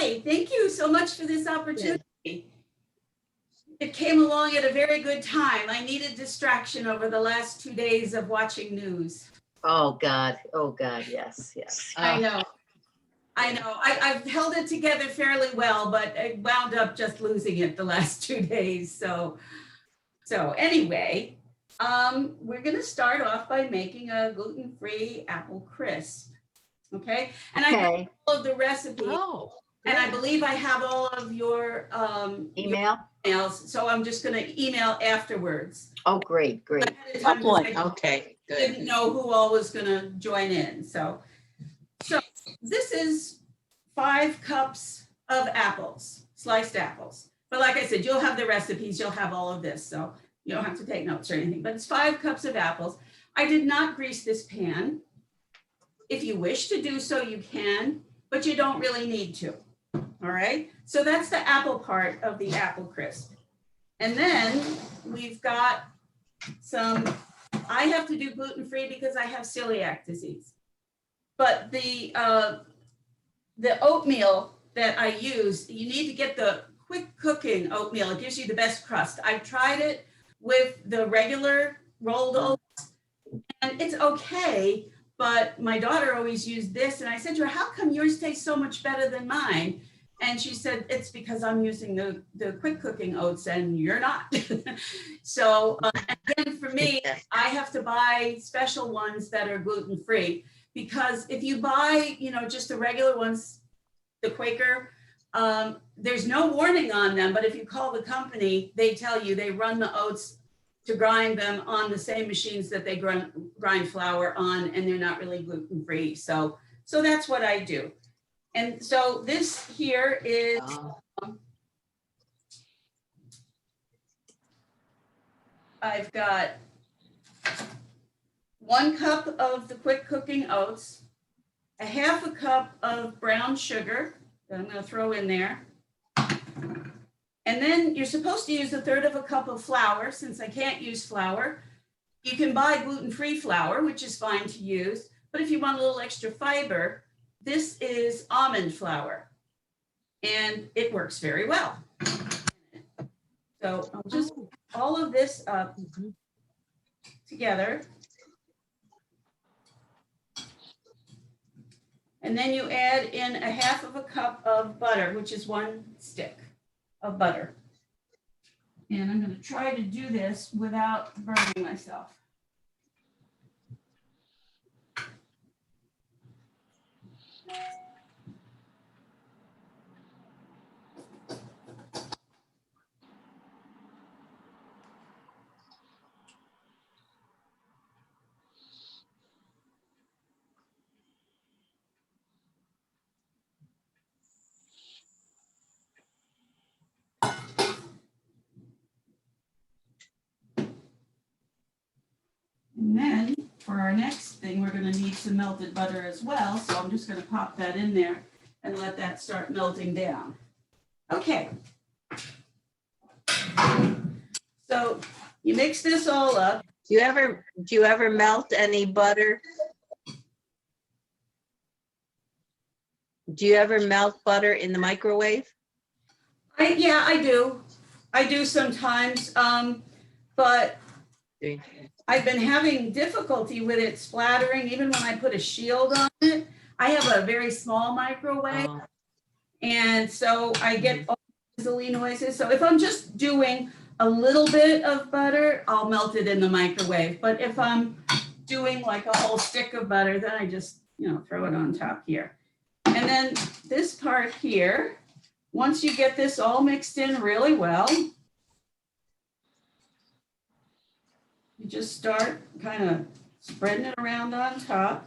Hi, thank you so much for this opportunity. It came along at a very good time. I needed distraction over the last 2 days of watching news. Oh, God. Oh, God. Yes, yes. I know. I've held it together fairly well, but I wound up just losing it the last 2 days. So anyway, we're going to start off by making a gluten-free apple crisp. Okay. And I have Okay. all of the recipes. Oh, And I believe I have all of your Email? emails, so I'm just gonna email afterwards. Oh, great, great. Ahead of time, 'cause I okay, didn't good. know who all was gonna join in, so this is 5 cups of apples, sliced apples. But like I said, you'll have the recipes, you'll have all of this, so you don't have to take notes or anything, but it's 5 cups of apples. I did not grease this pan. If you wish to do so, you can, but you don't really need to. All right, so that's the apple part of the apple crisp. And then we've got I have to do gluten-free because I have celiac disease. But the oatmeal that I use, you need to get the quick cooking oatmeal. It gives you the best crust. I've tried it with the regular rolled oats and it's okay, but my daughter always used this. And I said to her, how come yours tastes so much better than mine? And she said, it's because I'm using the quick cooking oats and you're not. So again, for me, I have to buy special ones that are gluten-free, because if you buy, just the regular ones, the Quaker, there's no warning on them, but if you call the company, they tell you they run the oats to grind them on the same machines that they grind flour on, and they're not really gluten-free. So that's what I do. And so this here is I've got 1 cup of the quick cooking oats, a 1/2 cup of brown sugar that I'm going to throw in there. And then you're supposed to use 1/3 cup of flour. Since I can't use flour, you can buy gluten-free flour, which is fine to use. But if you want a little extra fiber, this is almond flour, and it works very well. So I'll just put all of this up together. And then you add in a 1/2 cup of butter, which is 1 stick of butter. And I'm going to try to do this without burning myself. And then for our next thing, we're going to need some melted butter as well. So I'm just going to pop that in there and let that start melting down. Okay. So you mix this all up. Do you ever melt any butter? Do you ever melt butter in the microwave? Yeah, I do. I do sometimes. But I've been having difficulty with it splattering, even when I put a shield on it. I have a very small microwave, and so I get all the sizzly noises. So if I'm just doing a little bit of butter, I'll melt it in the microwave. But if I'm doing like a whole stick of butter, then I just, throw it on top here. And then this part here, once you get this all mixed in really well, you just start kind of spreading it around on top.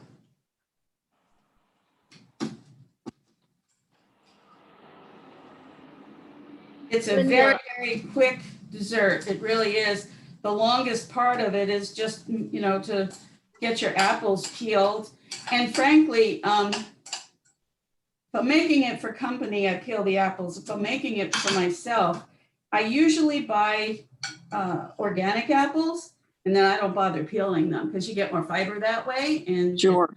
It's a very, very quick dessert. It really is. The longest part of it is just, to get your apples peeled. And frankly, if I'm making it for company, I peel the apples. If I'm making it for myself, I usually buy organic apples, and then I don't bother peeling them because you get more fiber that way. And Sure.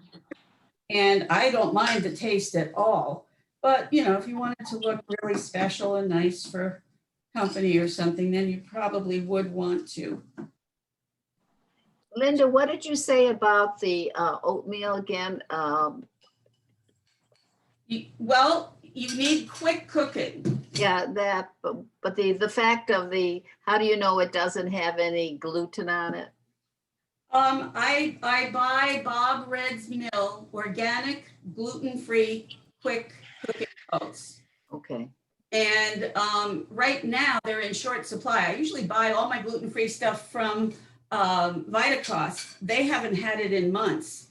And I don't mind the taste at all. But, you know, if you wanted to look really special and nice for company or something, then you probably would want to. Linda, what did you say about the oatmeal again? Well, you need quick cooking. Yeah, that, but the fact of how do you know it doesn't have any gluten on it? I buy Bob Red's Mill organic, gluten-free, quick cooking oats. Okay, And right now they're in short supply. I usually buy all my gluten-free stuff from Vitacost. They haven't had it in months.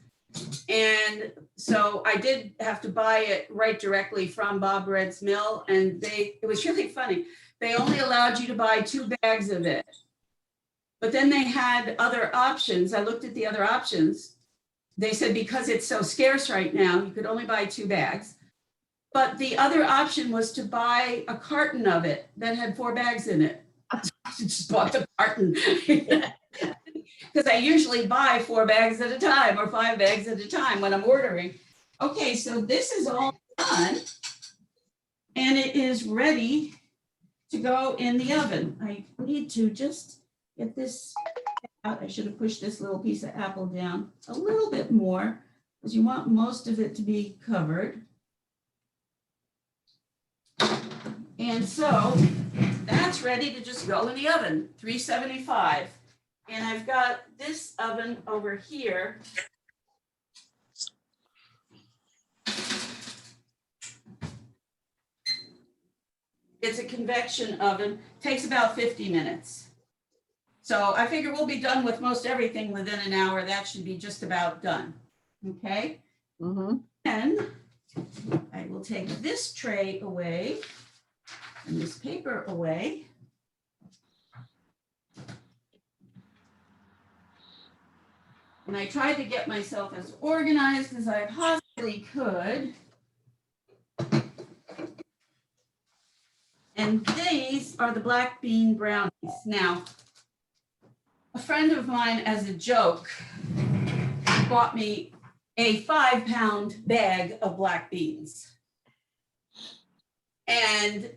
And so I did have to buy it right directly from Bob Red's Mill. And it was really funny. They only allowed you to buy 2 bags of it. But then they had other options. I looked at the other options. They said because it's so scarce right now, you could only buy 2 bags. But the other option was to buy a carton of it that had 4 bags in it. I just bought the carton. Because I usually buy 4 bags at a time or 5 bags at a time when I'm ordering. Okay, so this is all done. And it is ready to go in the oven. I need to just get this out. I should have pushed this little piece of apple down a little bit more because you want most of it to be covered. And so that's ready to just go in the oven, 375. And I've got this oven over here. It's a convection oven, takes about 50 minutes. So I figure we'll be done with most everything within an hour. That should be just about done. Okay. mm-hmm. And I will take this tray away and this paper away. And I tried to get myself as organized as I possibly could. And these are the black bean brownies. Now, a friend of mine, as a joke, bought me a 5-pound bag of black beans. And,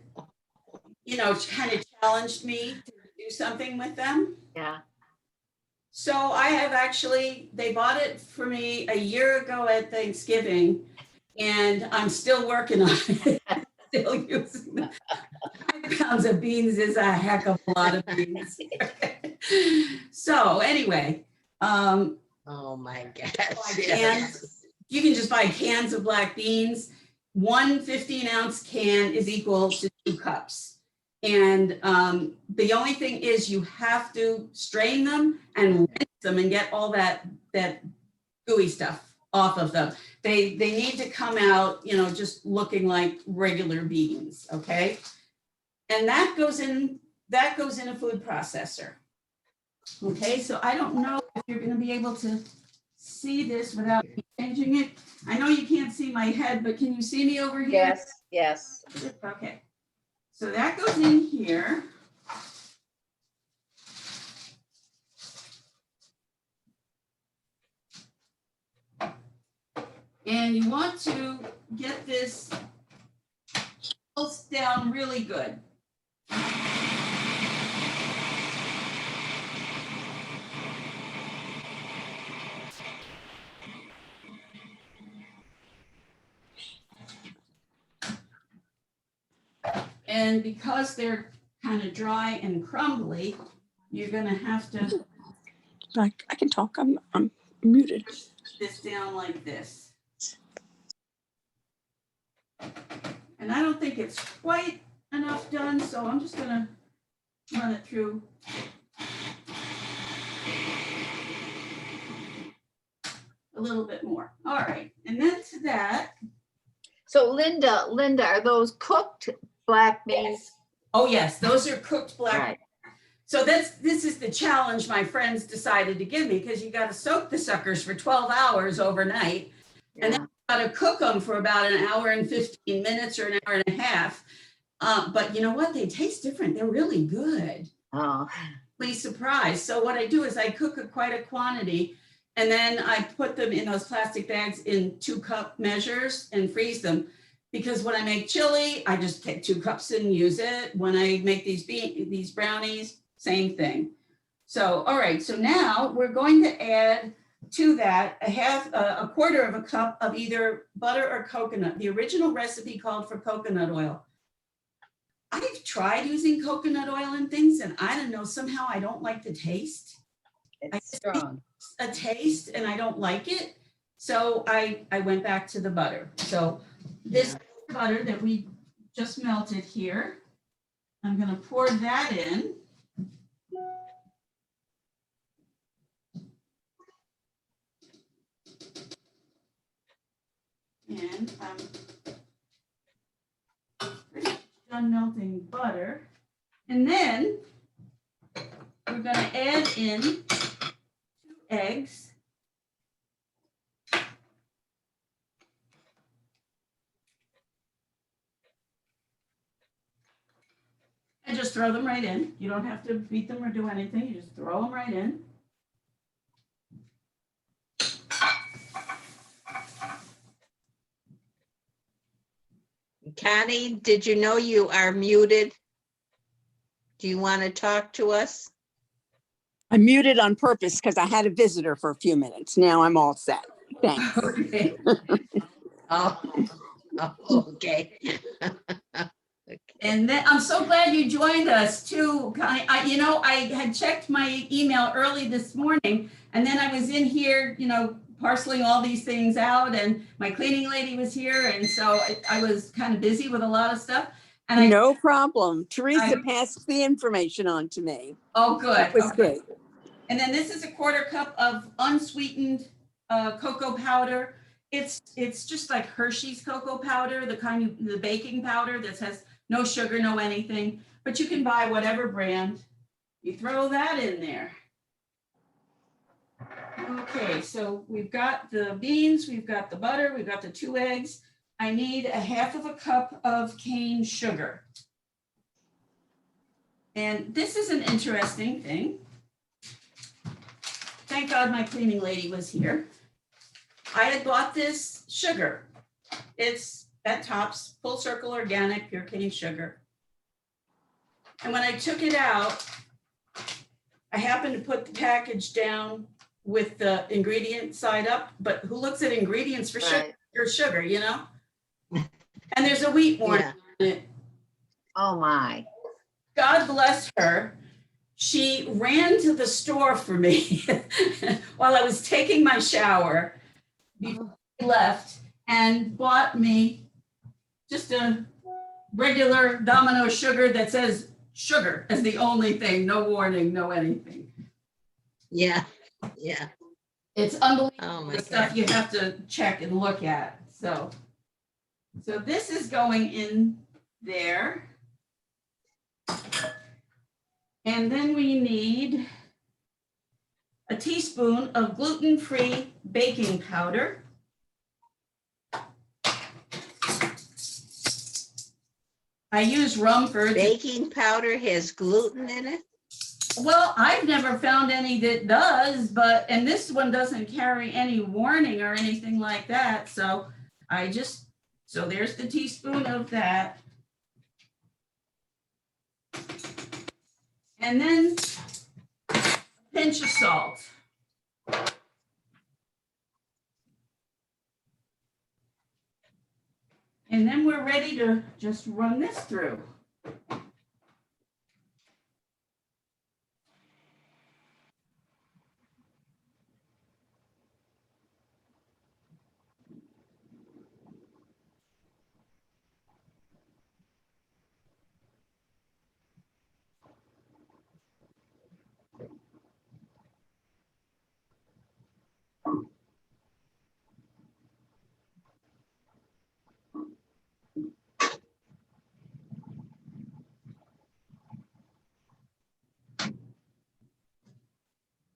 you know, kind of challenged me to do something with them. Yeah. So I have actually, they bought it for me a year ago at Thanksgiving, and I'm still working on it. Still using them. 5 pounds of beans is a heck of a lot of beans. So anyway, Oh my gosh. cans, you can just buy cans of black beans. 1 15-ounce can is equal to 2 cups. And the only thing is you have to strain them and rinse them and get all that gooey stuff off of them. They need to come out, you know, just looking like regular beans, okay? And that goes in a food processor. Okay, so I don't know if you're going to be able to see this without me changing it. I know you can't see my head, but can you see me over here? Yes, yes. Okay, so that goes in here. And you want to get this pulsed down really good. And because they're kind of dry and crumbly, you're gonna have to I can talk. I'm muted. push this down like this. And I don't think it's quite enough done, so I'm just gonna run it through. A little bit more. All right, and then to that. So Linda, are those cooked black beans? Oh, yes, those are cooked black. Right. So this is the challenge my friends decided to give me, because you got to soak the suckers for 12 hours overnight. And then got to cook them for about an hour and 15 minutes or an hour and a half. But you know what? They taste different. They're really good. Oh, Please surprised. So what I do is I cook quite a quantity, and then I put them in those plastic bags in 2-cup measures and freeze them. Because when I make chili, I just take 2 cups and use it. When I make these brownies, same thing. So, all right, so now we're going to add to that a quarter of a cup of either butter or coconut. The original recipe called for coconut oil. I've tried using coconut oil in things, and I don't know, somehow I don't like the taste. It's strong. A taste and I don't like it. So I went back to the butter. So this butter that we just melted here, I'm going to pour that in. And I'm pretty much done melting butter. And then we're going to add in 2 eggs. And just throw them right in. You don't have to beat them or do anything. You just throw them right in. Connie, did you know you are muted? Do you want to talk to us? I muted on purpose because I had a visitor for a few minutes. Now I'm all set. Thanks. Okay. Oh, okay. And then I'm so glad you joined us too. I had checked my email early this morning and then I was in here, parceling all these things out and my cleaning lady was here. And so I was kind of busy with a lot of stuff. And No problem. Teresa passed the information on to me. Oh, good. That was Okay. great. And then this is a quarter cup of unsweetened cocoa powder. It's just like Hershey's cocoa powder, the baking powder that has no sugar, no anything, but you can buy whatever brand. You throw that in there. Okay, so we've got the beans, we've got the butter, we've got the 2 eggs. I need a 1/2 cup of cane sugar. And this is an interesting thing. Thank God my cleaning lady was here. I had bought this sugar. It's at Tops, Full Circle Organic, pure cane sugar. And when I took it out, I happened to put the package down with the ingredient side up, but who looks at ingredients for Right. sugar, And there's a wheat warning Yeah. on it. Oh, my. God bless her. She ran to the store for me while I was taking my shower before I left and bought me just a regular Domino sugar that says sugar as the only thing, no warning, no anything. Yeah, yeah. It's unbelievable Oh my the stuff God. you have to check and look at. So this is going in there. And then we need a teaspoon of gluten-free baking powder. I use Rumford. Baking powder has gluten in it? Well, I've never found any that does, and this one doesn't carry any warning or anything like that. So so there's the teaspoon of that. And then a pinch of salt. And then we're ready to just run this through.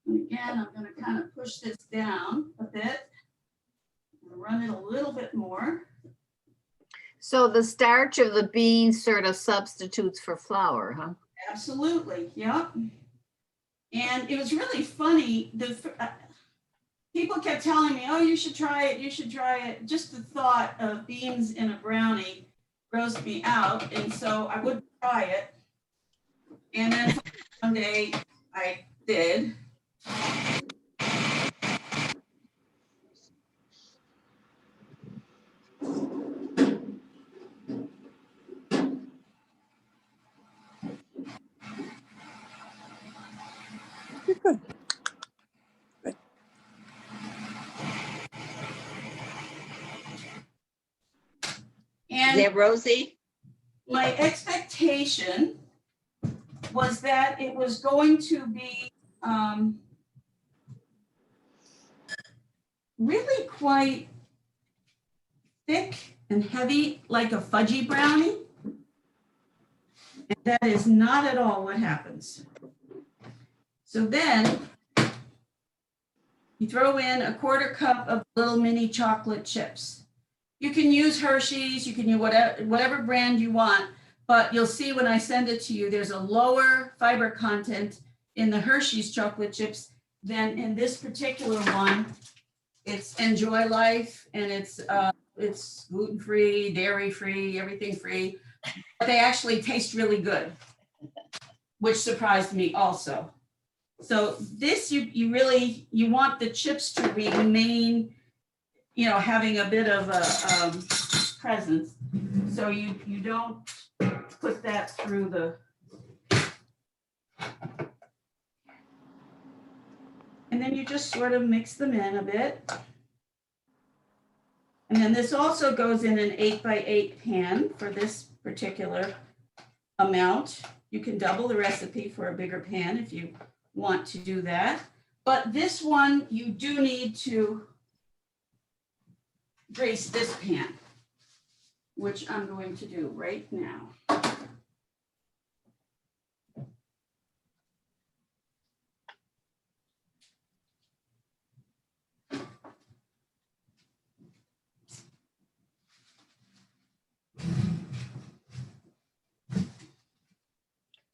And again, I'm going to kind of push this down a bit and run it a little bit more. So the starch of the beans sort of substitutes for flour, huh? Absolutely, yep. And it was really funny. people kept telling me, oh, you should try it, you should try it. Just the thought of beans in a brownie grossed me out, and so I wouldn't try it. And then one day I did. Is And that Rosie? my expectation was that it was going to be really quite thick and heavy, like a fudgy brownie. And that is not at all what happens. So then you throw in a 1/4 cup of little mini chocolate chips. You can use Hershey's, you can use whatever brand you want, but you'll see when I send it to you, there's a lower fiber content in the Hershey's chocolate chips than in this particular one. It's Enjoy Life, and it's gluten-free, dairy-free, everything free, but they actually taste really good, which surprised me also. So this, you really, you want the chips to remain, you know, having a bit of a presence. So you don't put that through the. And then you just sort of mix them in a bit. And then this also goes in an 8x8 pan for this particular amount. You can double the recipe for a bigger pan if you want to do that. But this one, you do need to grease this pan, which I'm going to do right now.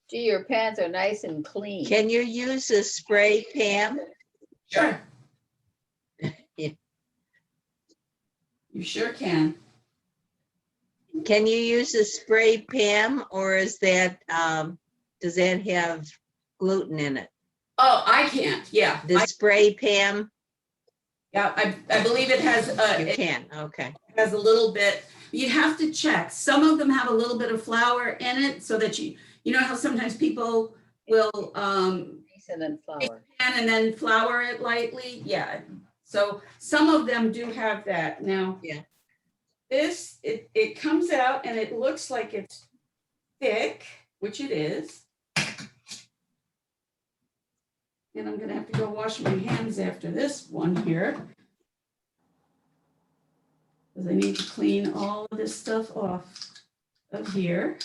Gee, your pans are nice and clean. Can you use a spray, Pam? Sure. Yeah. You sure can. Can you use a spray, Pam, or is that, does that have gluten in it? Oh, I can't, yeah. The spray, Pam? Yeah, I believe it has, You it can, okay. has a little bit, you have to check. Some of them have a little bit of flour in it so that you know how sometimes people will, Grease and then flour. and then flour it lightly, yeah. So some of them do have that. Now, Yeah. this, it comes out and it looks like it's thick, which it is. And I'm gonna have to go wash my hands after this one here. Because I need to clean all of this stuff off of here.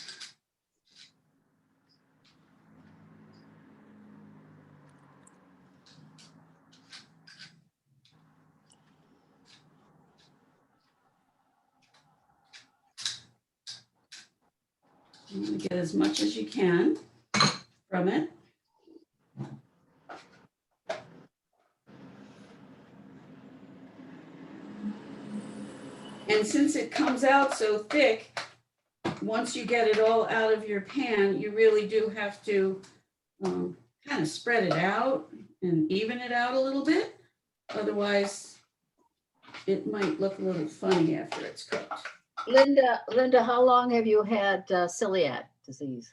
You want to get as much as you can from it. And since it comes out so thick, once you get it all out of your pan, you really do have to kind of spread it out and even it out a little bit. Otherwise, it might look a little funny after it's cooked. Linda, how long have you had celiac disease?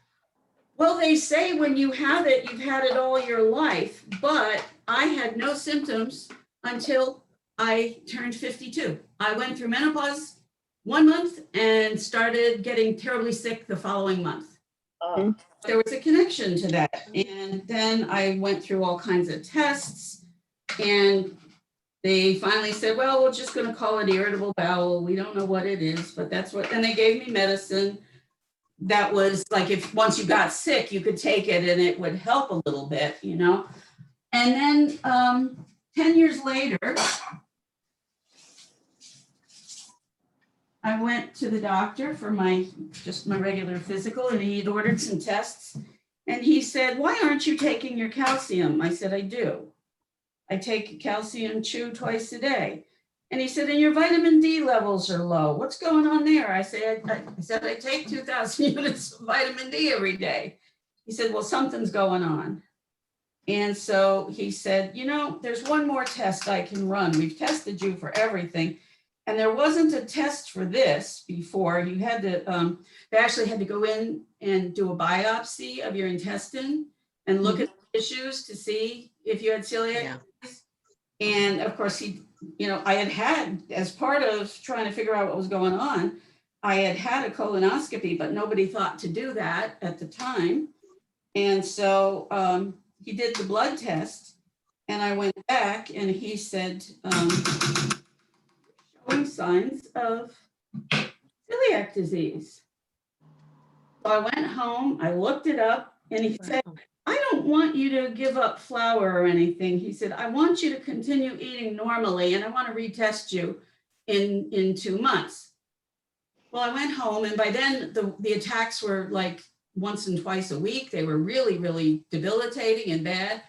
Well, they say when you have it, you've had it all your life, but I had no symptoms until I turned 52. I went through menopause 1 month and started getting terribly sick the following month. Oh, There was a connection to that. And then I went through all kinds of tests and they finally said, well, we're just going to call it irritable bowel. We don't know what it is, but that's what, and they gave me medicine that was like, if once you got sick, you could take it and it would help a little bit, you know? And then 10 years later, I went to the doctor for just my regular physical, and he'd ordered some tests. And he said, why aren't you taking your calcium? I said, I do. I take a calcium chew twice a day. And he said, and your vitamin D levels are low. What's going on there? I said, I take 2,000 units of vitamin D every day. He said, well, something's going on. And so he said, you know, there's one more test I can run. We've tested you for everything. And there wasn't a test for this before. You had to, they actually had to go in and do a biopsy of your intestine and look at tissues to see if you had celiac Yeah. disease. And of course, he, you know, I had, as part of trying to figure out what was going on, I had a colonoscopy, but nobody thought to do that at the time. And so he did the blood test, and I went back and he said, showing signs of celiac disease. So I went home, I looked it up, and he said, I don't want you to give up flour or anything. He said, I want you to continue eating normally, and I want to retest you in 2 months. Well, I went home, and by then the attacks were like once and twice a week. They were really, really debilitating and bad.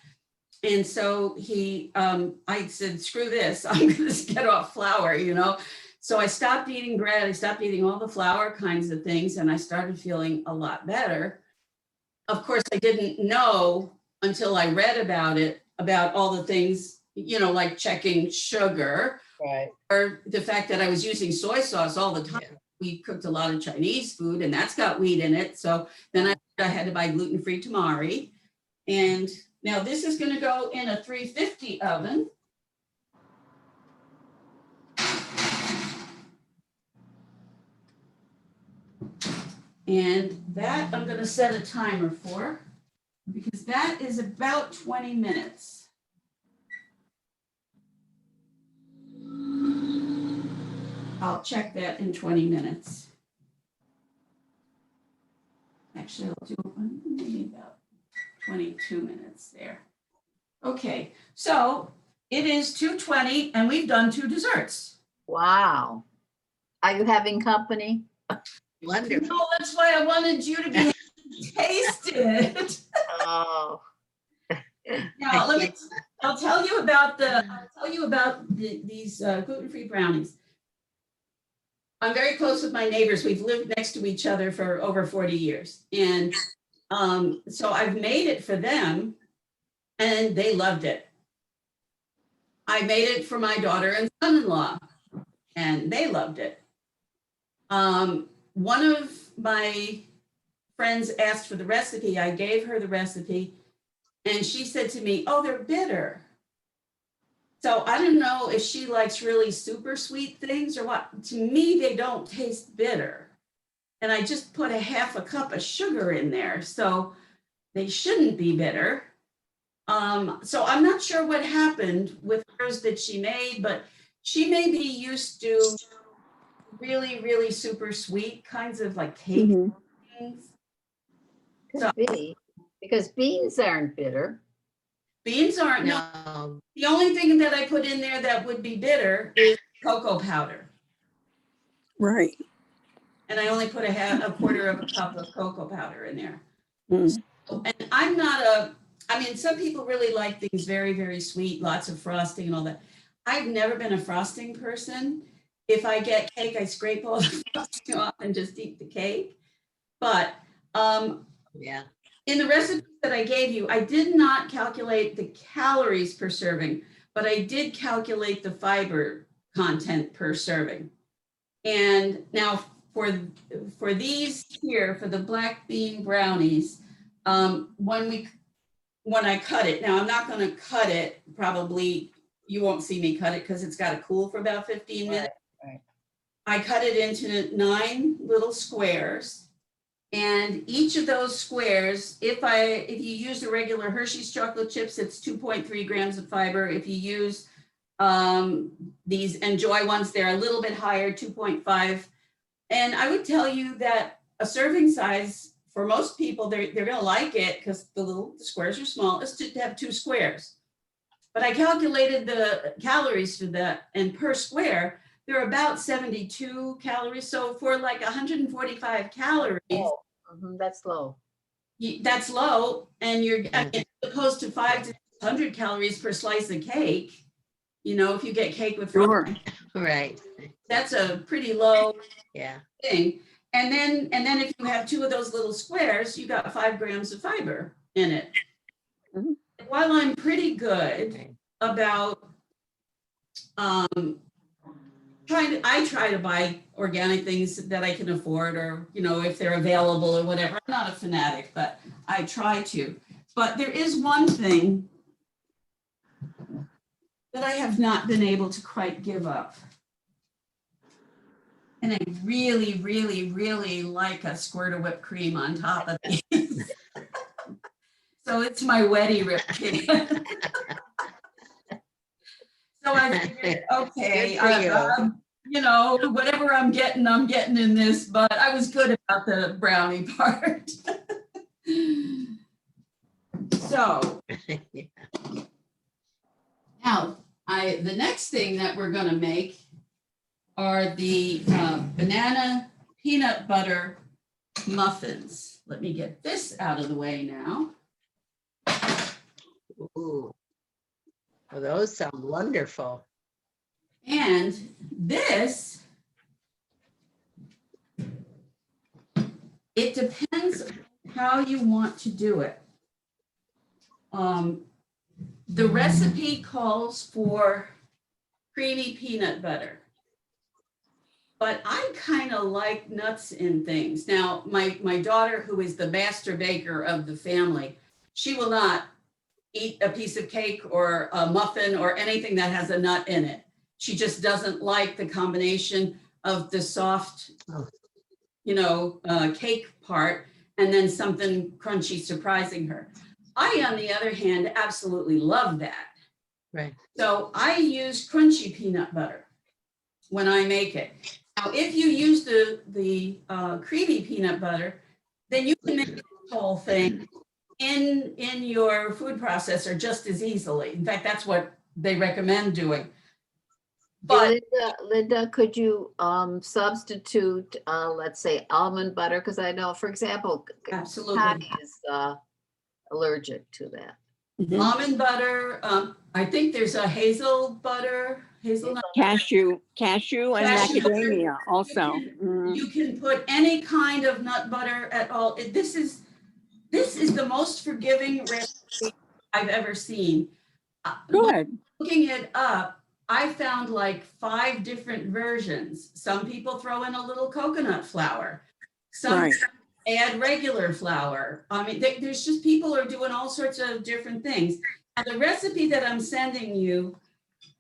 And so I said, screw this, I'm going to get off flour, you know? So I stopped eating bread. I stopped eating all the flour kinds of things, and I started feeling a lot better. Of course, I didn't know until I read about it, about all the things, you know, like checking sugar, Right. or the fact that I was using soy sauce all the time. Yeah. We cooked a lot of Chinese food, and that's got wheat in it. So then I had to buy gluten-free tamari. And now this is going to go in a 350 oven. And that I'm going to set a timer for, because that is about 20 minutes. I'll check that in 20 minutes. Actually, I'll do maybe about 22 minutes there. Okay, so it is 2:20 and we've done 2 desserts. Wow. Are you having company? Wonderful. No, that's why I wanted you to be able to taste it. Oh, Now, I'll tell you about these gluten-free brownies. I'm very close with my neighbors. We've lived next to each other for over 40 years. And so I've made it for them and they loved it. I made it for my daughter and son-in-law and they loved it. One of my friends asked for the recipe. I gave her the recipe and she said to me, oh, they're bitter. So I don't know if she likes really super sweet things or what. To me, they don't taste bitter. And I just put a half a cup of sugar in there. So they shouldn't be bitter. So I'm not sure what happened with hers that she made, but she may be used to really, really super sweet kinds of like cake Mhm. things. could be, because beans aren't bitter. Beans aren't, no. No. The only thing that I put in there that would be bitter is cocoa powder. Right. And I only put a quarter of a cup of cocoa powder in there. Mm. And I'm not some people really like things very, very sweet, lots of frosting and all that. I've never been a frosting person. If I get cake, I scrape all the frosting off and just eat the cake. But Yeah. in the recipe that I gave you, I did not calculate the calories per serving, but I did calculate the fiber content per serving. And now for these here, for the black bean brownies, when I cut it, now I'm not going to cut it, probably you won't see me cut it because it's got to cool for about 15 minutes. Right. I cut it into 9 little squares. And each of those squares, if you use the regular Hershey's chocolate chips, it's 2.3 grams of fiber. If you use these Enjoy ones, they're a little bit higher, 2.5. And I would tell you that a serving size for most people, they're going to like it because the squares are small, is to have 2 squares. But I calculated the calories for that, and per square, they're about 72 calories. So for like 145 calories, That's low. that's low. And you're as opposed to 5 to 6 100 calories per slice of cake. You know, if you get cake with Sure. frosting, Right, that's a pretty low yeah. thing. And then if you have 2 of those little squares, you got 5 grams of fiber in it. Mhm. While I'm pretty good Right. about I try to buy organic things that I can afford, or, you know, if they're available or whatever. I'm not a fanatic, but I try to. But there is one thing that I have not been able to quite give up. And I really, really, really like a squirt of whipped cream on top of these. So it's my Weddy Rip kit. So I figured, okay, Good for you. you know, whatever I'm getting in this, but I was good about the brownie part. So now, the next thing that we're gonna make are the banana peanut butter muffins. Let me get this out of the way now. Ooh. Well, those sound wonderful. And this, it depends how you want to do it. The recipe calls for creamy peanut butter, but I kind of like nuts in things. Now, my daughter, who is the master baker of the family, she will not eat a piece of cake or a muffin or anything that has a nut in it. She just doesn't like the combination of the soft, you know, cake part and then something crunchy surprising her. I, on the other hand, absolutely love that. Right. So I use crunchy peanut butter when I make it. Now, if you use the creamy peanut butter, then you can make the whole thing in your food processor just as easily. In fact, that's what they recommend doing. But Linda, could you substitute, let's say almond butter? Because I know, for example, absolutely, Connie is allergic to that. Mhm. almond butter. I think there's a hazelnut, Cashew and Cashew butter. macadamia also. Mhm. You can put any kind of nut butter at all. This is the most forgiving recipe I've ever seen. Good. Looking it up, I found like 5 different versions. Some people throw in a little coconut flour. Some Right. add regular flour. I mean, there's just people are doing all sorts of different things. And the recipe that I'm sending you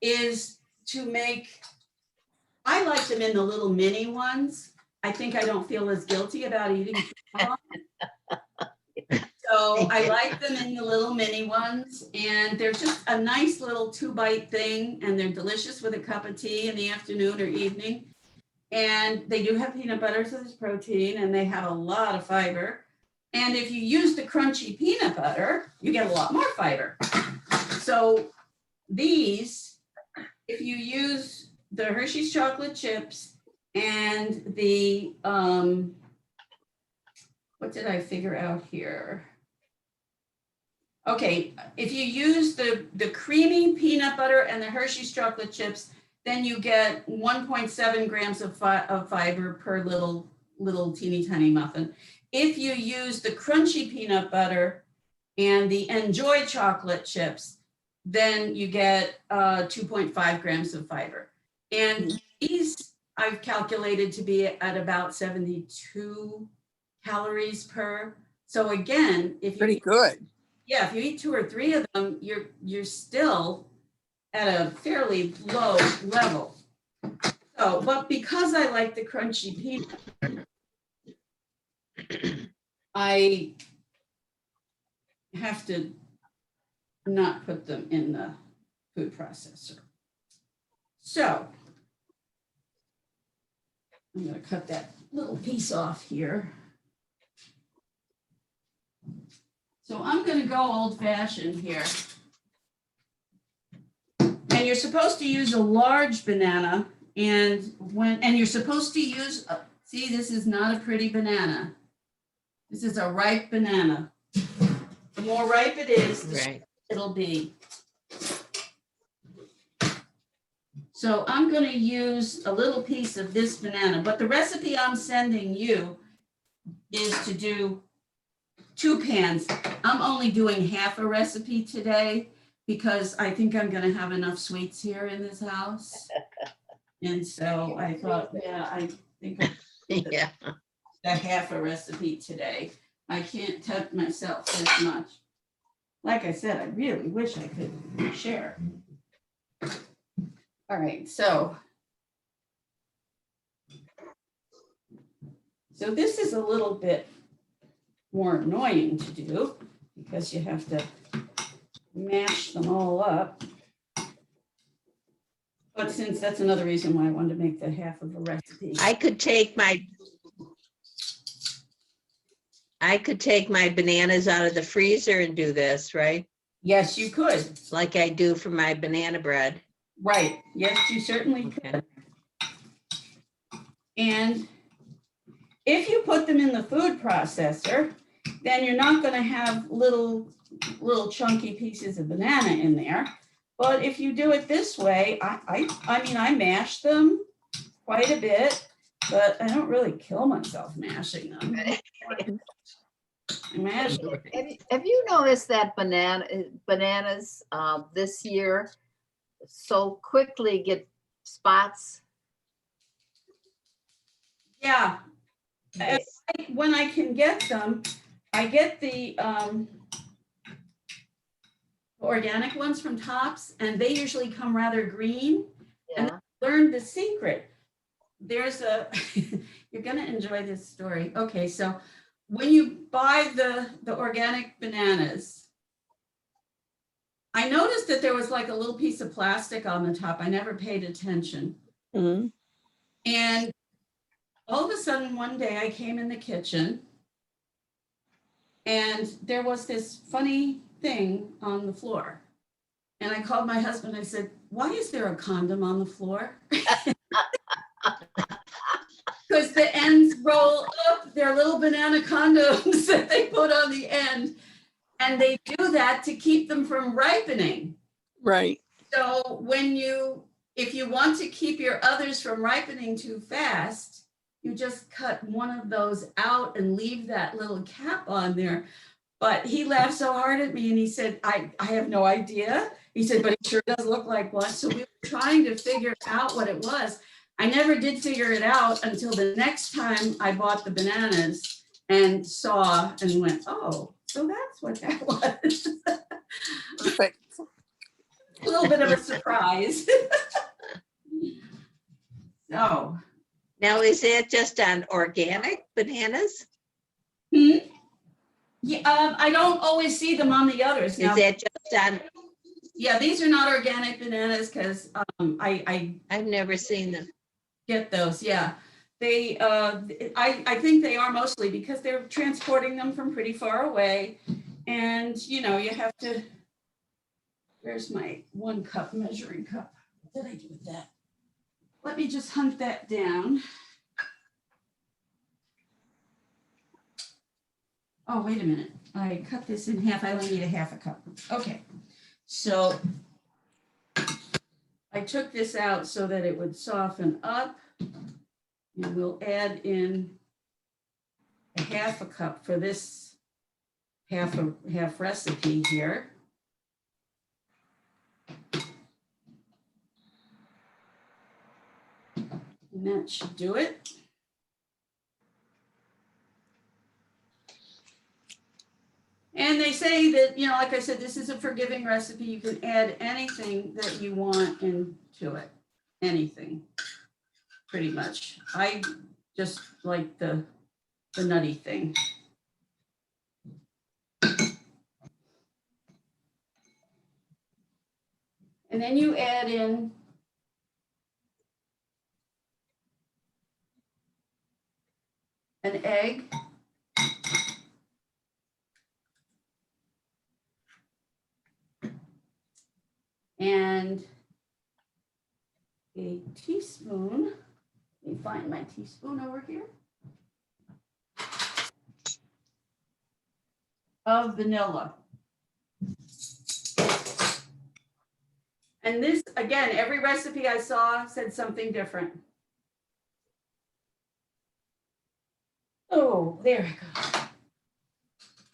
is to make, I like them in the little mini ones. I think I don't feel as guilty about eating them. So I like them in the little mini ones, and they're just a nice little 2-bite thing, and they're delicious with a cup of tea in the afternoon or evening. And they do have peanut butter, so there's protein, and they have a lot of fiber. And if you use the crunchy peanut butter, you get a lot more fiber. So these, if you use the Hershey's chocolate chips and the, what did I figure out here? Okay, if you use the creamy peanut butter and the Hershey's chocolate chips, then you get 1.7 grams of fiber per little teeny tiny muffin. If you use the crunchy peanut butter and the Enjoy chocolate chips, then you get 2.5 grams of fiber. And these I've calculated to be at about 72 calories per. So again, if you Pretty good. yeah, if you eat 2 or 3 of them, you're still at a fairly low level. So, but because I like the crunchy peanut, I have to not put them in the food processor. So I'm going to cut that little piece off here. So I'm going to go old fashioned here. And you're supposed to use a large banana, and you're supposed to use, see, this is not a pretty banana. This is a ripe banana. The more ripe it is, the Right. it'll be. So I'm gonna use a little piece of this banana, but the recipe I'm sending you is to do 2 pans. I'm only doing half a recipe today because I think I'm gonna have enough sweets here in this house. And so I thought, yeah, I think Yeah. a half a recipe today. I can't tempt myself this much. Like I said, I really wish I could share. All right, so this is a little bit more annoying to do because you have to mash them all up. But since that's another reason why I wanted to make the half of a recipe. I could take my bananas out of the freezer and do this, right? Yes, you could. Like I do for my banana bread. Right. Yes, you certainly Okay. could. And if you put them in the food processor, then you're not going to have little chunky pieces of banana in there. But if you do it this way, I mean, I mash them quite a bit, but I don't really kill myself mashing them. I mash them. Have you noticed that bananas this year so quickly get spots? Yeah. When I can get them, I get the organic ones from Tops, and they usually come rather green. Yeah. Learned the secret. There's a, you're gonna enjoy this story. Okay, so when you buy the organic bananas, I noticed that there was like a little piece of plastic on the top. I never paid attention. Mhm. And all of a sudden, one day I came in the kitchen and there was this funny thing on the floor. And I called my husband. I said, why is there a condom on the floor? Because the ends roll up. They're little banana condoms that they put on the end. And they do that to keep them from ripening. Right. So if you want to keep your others from ripening too fast, you just cut one of those out and leave that little cap on there. But he laughed so hard at me and he said, I have no idea. He said, but it sure does look like one. So we were trying to figure out what it was. I never did figure it out until the next time I bought the bananas and saw and went, oh, so that's what that was. Perfect. A little bit of a surprise. So. Now, is that just on organic bananas? Yeah, I don't always see them on the others. Is Now, that just on, yeah, these are not organic bananas because I I've never seen them. get those. Yeah, they. I think they are mostly because they're transporting them from pretty far away, and you know you have to. Where's my 1 cup measuring cup? What did I do with that? Let me just hunt that down. Oh, wait a minute. I cut this in half. I only need a half a cup. Okay. So I took this out so that it would soften up. And we'll add in a half a cup for this half recipe here. And that should do it. And they say that, you know, like I said, this is a forgiving recipe. You can add anything that you want into it. Anything, pretty much. I just like the nutty thing. And then you add in an egg. And a teaspoon, let me find my teaspoon over here, of vanilla. And this, again, every recipe I saw said something different. Oh, there I go.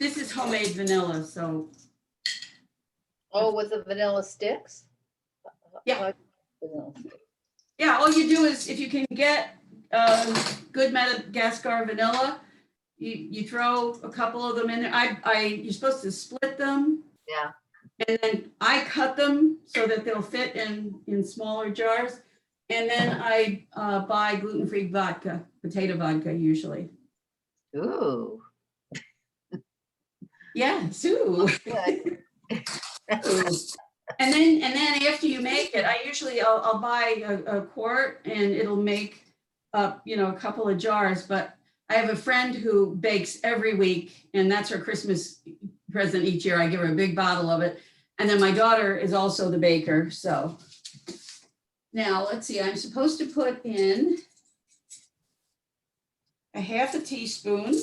This is homemade vanilla, so Oh, with the vanilla sticks? Yeah. Vanilla sticks. yeah, all you do is if you can get good Madagascar vanilla, you throw a couple of them in there. You're supposed to split them. Yeah. And then I cut them so that they'll fit in smaller jars. And then I buy gluten-free vodka, potato vodka usually. Ooh. Yeah, ooh. Good. And then after you make it, I'll buy a quart and it'll make up, a couple of jars. But I have a friend who bakes every week, and that's her Christmas present each year. I give her a big bottle of it. And then my daughter is also the baker. So now let's see, I'm supposed to put in a half a teaspoon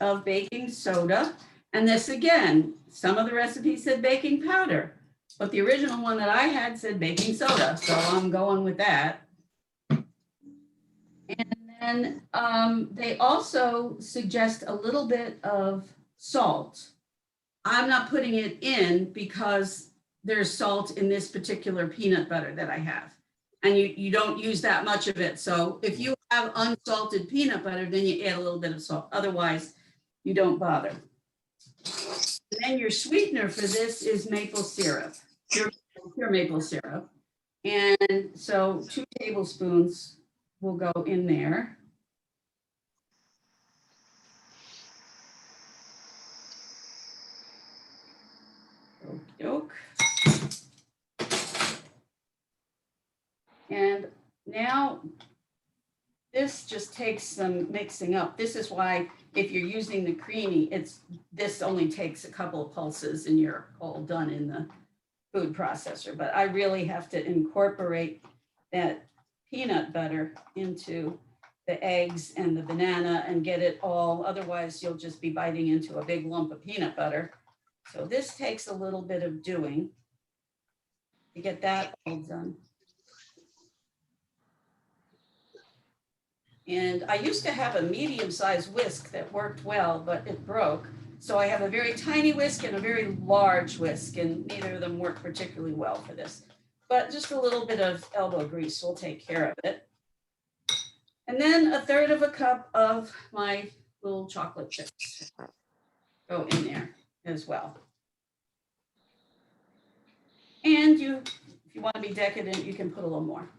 of baking soda. And this again, some of the recipes said baking powder, but the original one that I had said baking soda. So I'm going with that. And then they also suggest a little bit of salt. I'm not putting it in because there's salt in this particular peanut butter that I have. And you don't use that much of it. So if you have unsalted peanut butter, then you add a little bit of salt. Otherwise, you don't bother. And then your sweetener for this is maple syrup, pure maple syrup. And so 2 tablespoons will go in there. Okey-doke. And now this just takes some mixing up. This is why if you're using the creamy, this only takes a couple of pulses and you're all done in the food processor. But I really have to incorporate that peanut butter into the eggs and the banana and get it all. Otherwise, you'll just be biting into a big lump of peanut butter. So this takes a little bit of doing to get that all done. And I used to have a medium-sized whisk that worked well, but it broke. So I have a very tiny whisk and a very large whisk, and neither of them work particularly well for this. But just a little bit of elbow grease will take care of it. And then 1/3 of a cup of my little chocolate chips go in there as well. And if you want to be decadent, you can put a little more.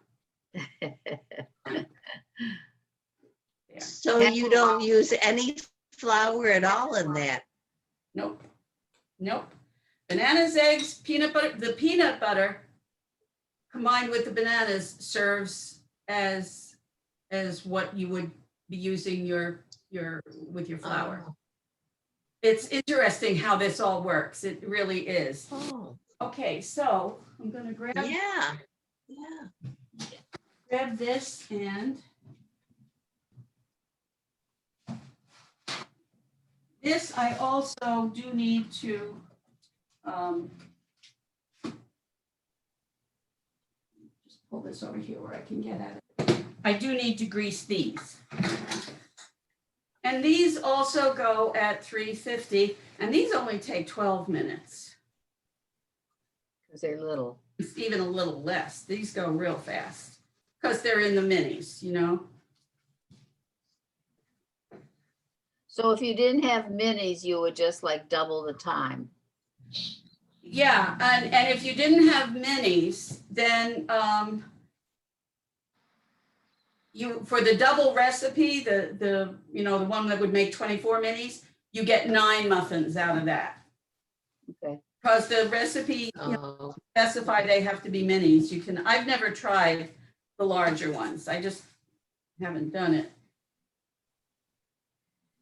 There. So you don't use any flour at all in that? Nope. Nope. Bananas, eggs, peanut butter. The peanut butter combined with the bananas serves as what you would be using with your flour. Oh. It's interesting how this all works. It really is. Oh, Okay, so I'm gonna grab yeah. this and this I also do need to just pull this over here where I can get at it. I do need to grease these. And these also go at 350, and these only take 12 minutes. Because they're little. It's even a little less. These go real fast because they're in the minis, So if you didn't have minis, you would just like double the time. Yeah, and if you didn't have minis, then for the double recipe, the one that would make 24 minis, you get 9 muffins out of that. Okay. Because the recipe Oh, specify they have to be minis. I've never tried the larger ones. I just haven't done it.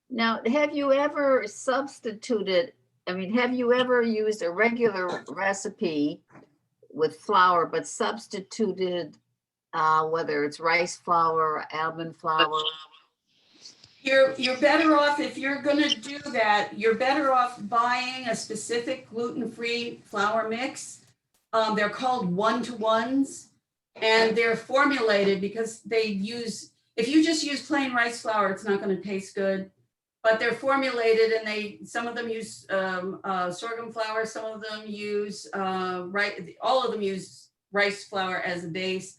Now, have you ever substituted, have you ever used a regular recipe with flour, but substituted whether it's rice flour or almond flour? You're better off, if you're gonna do that, you're better off buying a specific gluten-free flour mix. They're called one-to-ones, and they're formulated because they use, if you just use plain rice flour, it's not going to taste good. But they're formulated, and some of them use sorghum flour, some of them use all of them use rice flour as a base,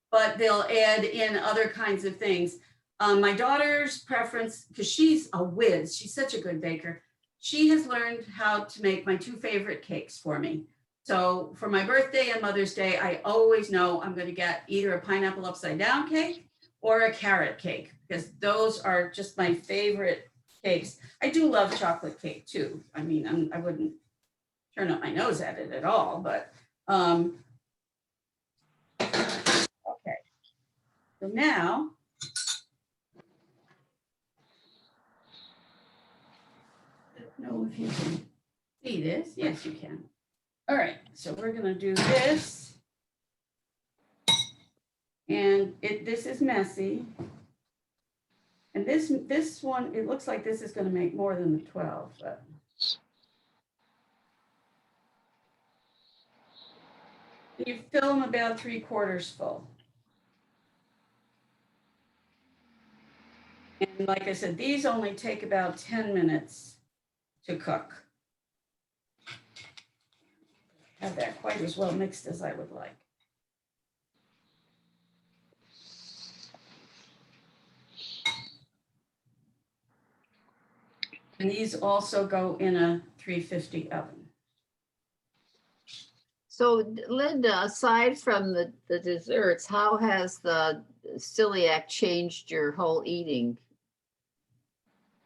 but they'll add in other kinds of things. My daughter's preference, because she's a whiz, she's such a good baker, she has learned how to make my two favorite cakes for me. So for my birthday and Mother's Day, I always know I'm going to get either a pineapple upside down cake or a carrot cake, because those are just my favorite cakes. I do love chocolate cake too. I mean, I wouldn't turn up my nose at it at all, but okay. So now, I don't know if you can see this. Yes, you can. All right, so we're gonna do this. And this is messy. And this one, it looks like this is gonna make more than the 12, but. You fill them about 3/4 full. And like I said, these only take about 10 minutes to cook. Have that quite as well mixed as I would like. And these also go in a 350 oven. So Linda, aside from the desserts, how has the celiac changed your whole eating?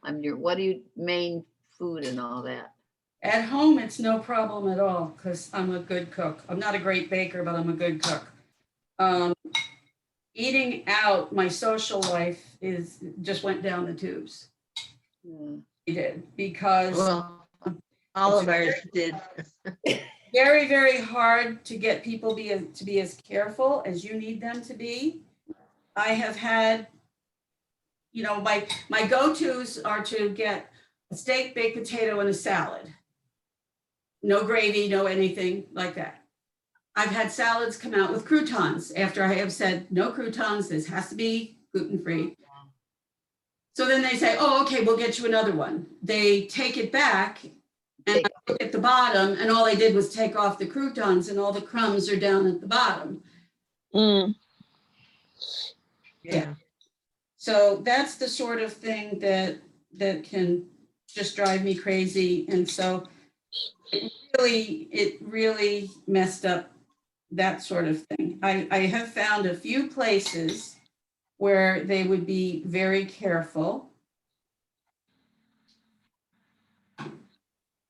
I mean, what do you main food and all that? At home, it's no problem at all because I'm a good cook. I'm not a great baker, but I'm a good cook. Eating out, my social life just went down the tubes. Hmm. It did, because Well, all of ours did. very, very hard to get people to be as careful as you need them to be. I have had, my go-tos are to get a steak, baked potato, and a salad. No gravy, no anything like that. I've had salads come out with croutons after I have said, no croutons, this has to be gluten-free. So then they say, oh, okay, we'll get you another one. They take it back, and I look at the bottom, and all they did was take off the croutons, and all the crumbs are down at the bottom. Yeah. So that's the sort of thing that can just drive me crazy. And so it really messed up that sort of thing. I have found a few places where they would be very careful.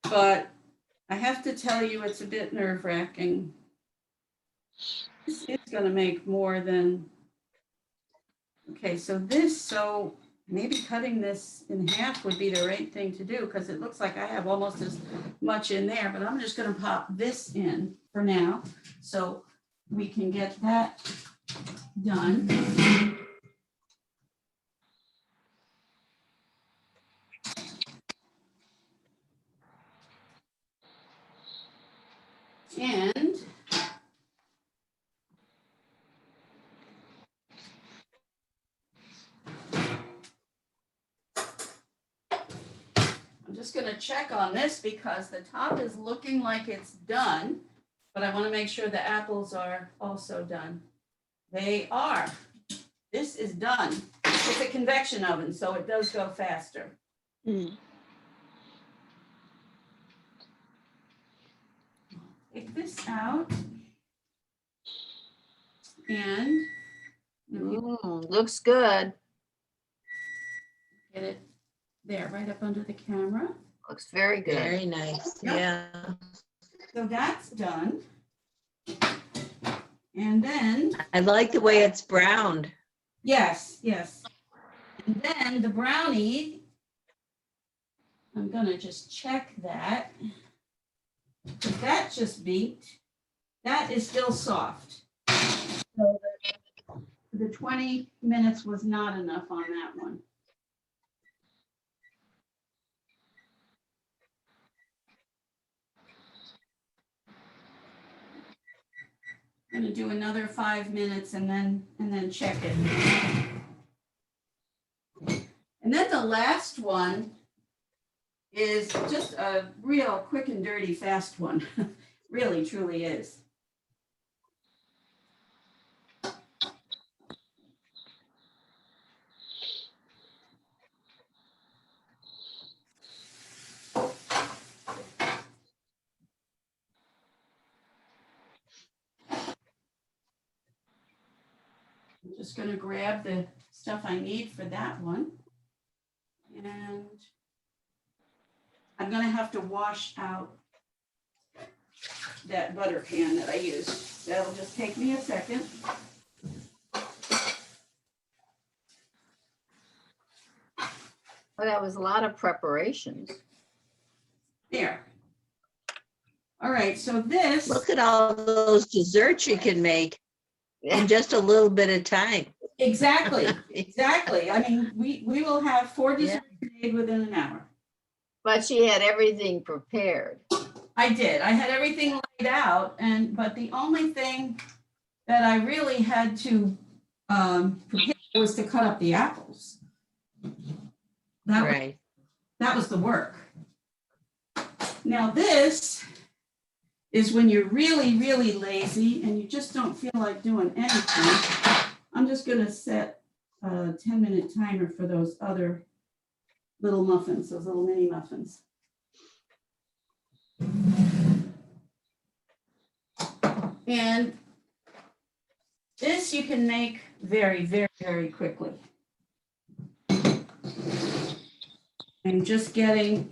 But I have to tell you, it's a bit nerve-wracking. This is going to make more than, okay, so maybe cutting this in half would be the right thing to do, because it looks like I have almost as much in there, but I'm just going to pop this in for now so we can get that done. And I'm just going to check on this because the top is looking like it's done, but I want to make sure the apples are also done. They are. This is done. It's a convection oven, so it does go faster. Take this out. And Looks good. get it there, right up under the camera. Looks very good. Very nice. Yep. Yeah. So that's done. And then, I like the way it's browned. yes. And then the brownie, I'm gonna just check that. That just beeped. That is still soft. So the 20 minutes was not enough on that one. Gonna do another 5 minutes and then check it. And then the last one is just a real quick and dirty fast one. Really, truly is. I'm just gonna grab the stuff I need for that one. And I'm gonna have to wash out that butter pan that I used. That'll just take me a second. Well, that was a lot of preparations. There. All right, so this, Look at all those desserts you can make Yeah. in just a little bit of time. exactly, exactly. I mean, we will have 4 desserts made within an hour. But she had everything prepared. I did. I had everything laid out, but the only thing that I really had to prepare was to cut up the apples. Right. That was the work. Now this is when you're really, really lazy and you just don't feel like doing anything. I'm just gonna set a 10-minute timer for those other little muffins, those little mini muffins. And this you can make very, very, very quickly. And just getting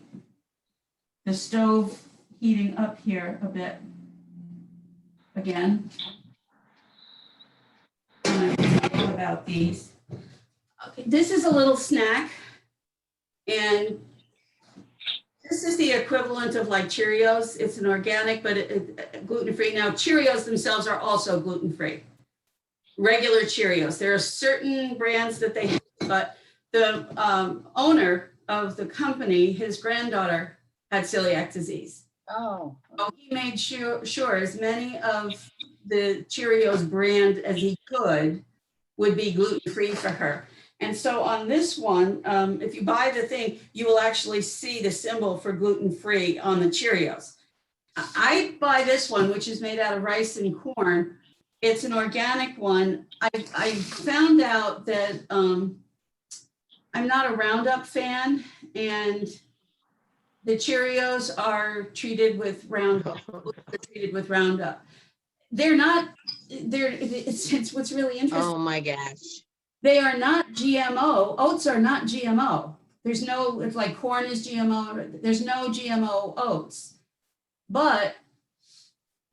the stove heating up here a bit again. And I'm talking about these. Okay, this is a little snack. And this is the equivalent of like Cheerios. It's an organic, but gluten-free. Now, Cheerios themselves are also gluten-free. Regular Cheerios. There are certain brands that they, but the owner of the company, his granddaughter had celiac disease. Oh. So he made sure as many of the Cheerios brand as he could would be gluten-free for her. And so on this one, if you buy the thing, you will actually see the symbol for gluten-free on the Cheerios. I buy this one, which is made out of rice and corn. It's an organic one. I found out that I'm not a Roundup fan, and the Cheerios are treated with Roundup. They're treated with Roundup. They're not. It's what's really interesting. Oh, my gosh. They are not GMO. Oats are not GMO. There's no, it's like corn is GMO. There's no GMO oats. But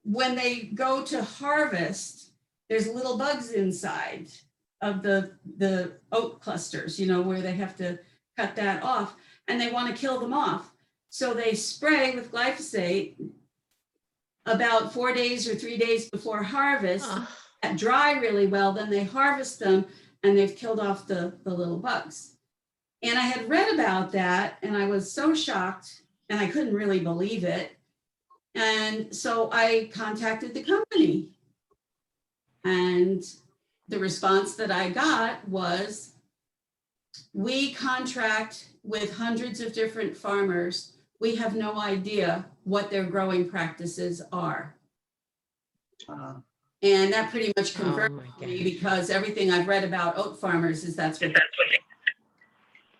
when they go to harvest, there's little bugs inside of the oat clusters, you know, where they have to cut that off, and they want to kill them off. So they spray with glyphosate about 4 days or 3 days before harvest, that dry really well, then they harvest them, and they've killed off the little bugs. And I had read about that, and I was so shocked, and I couldn't really believe it. And so I contacted the company. And the response that I got was, we contract with hundreds of different farmers. We have no idea what their growing practices are. And that pretty much confirmed me, because everything I've read about oat farmers is that's what.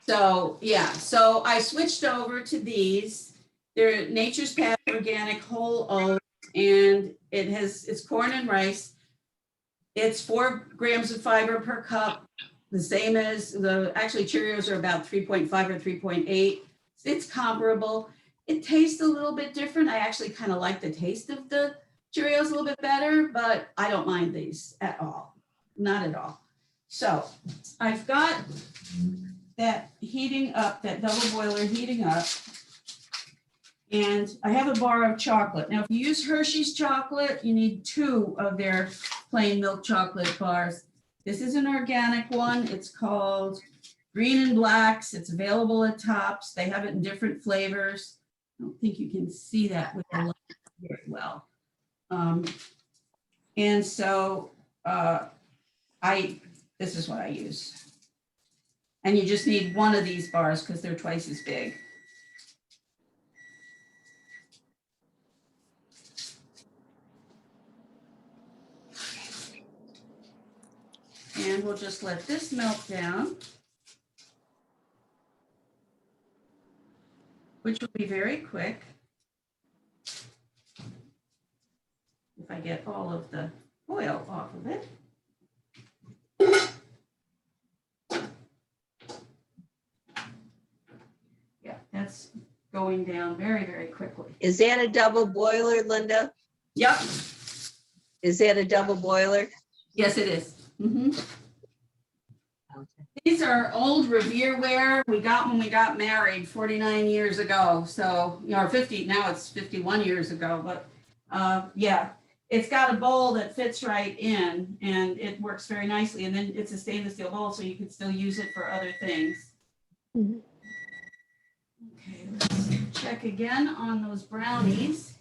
So yeah, so I switched over to these. They're Nature's Path organic whole oats, and it's corn and rice. It's 4 grams of fiber per cup, the same as actually Cheerios are about 3.5 or 3.8. It's comparable. It tastes a little bit different. I actually kind of like the taste of the Cheerios a little bit better, but I don't mind these at all, not at all. So I've got that heating up, that double boiler heating up, and I have a bar of chocolate. Now, if you use Hershey's chocolate, you need 2 of their plain milk chocolate bars. This is an organic one. It's called Green and Blacks. It's available at Tops. They have it in different flavors. I don't think you can see that with the light very well. And so this is what I use. And you just need one of these bars because they're twice as big. And we'll just let this melt down, which will be very quick. If I get all of the oil off of it. Yeah, that's going down very, very quickly. Is that a double boiler, Linda? Yep, Is that a double boiler? yes, it is. Mhm. These are old Revere ware we got when we got married 49 years ago. So, or 50, now it's 51 years ago, but yeah, it's got a bowl that fits right in and it works very nicely. And then it's a stainless steel bowl, so you can still use it for other things. Mhm. Okay, let's check again on those brownies.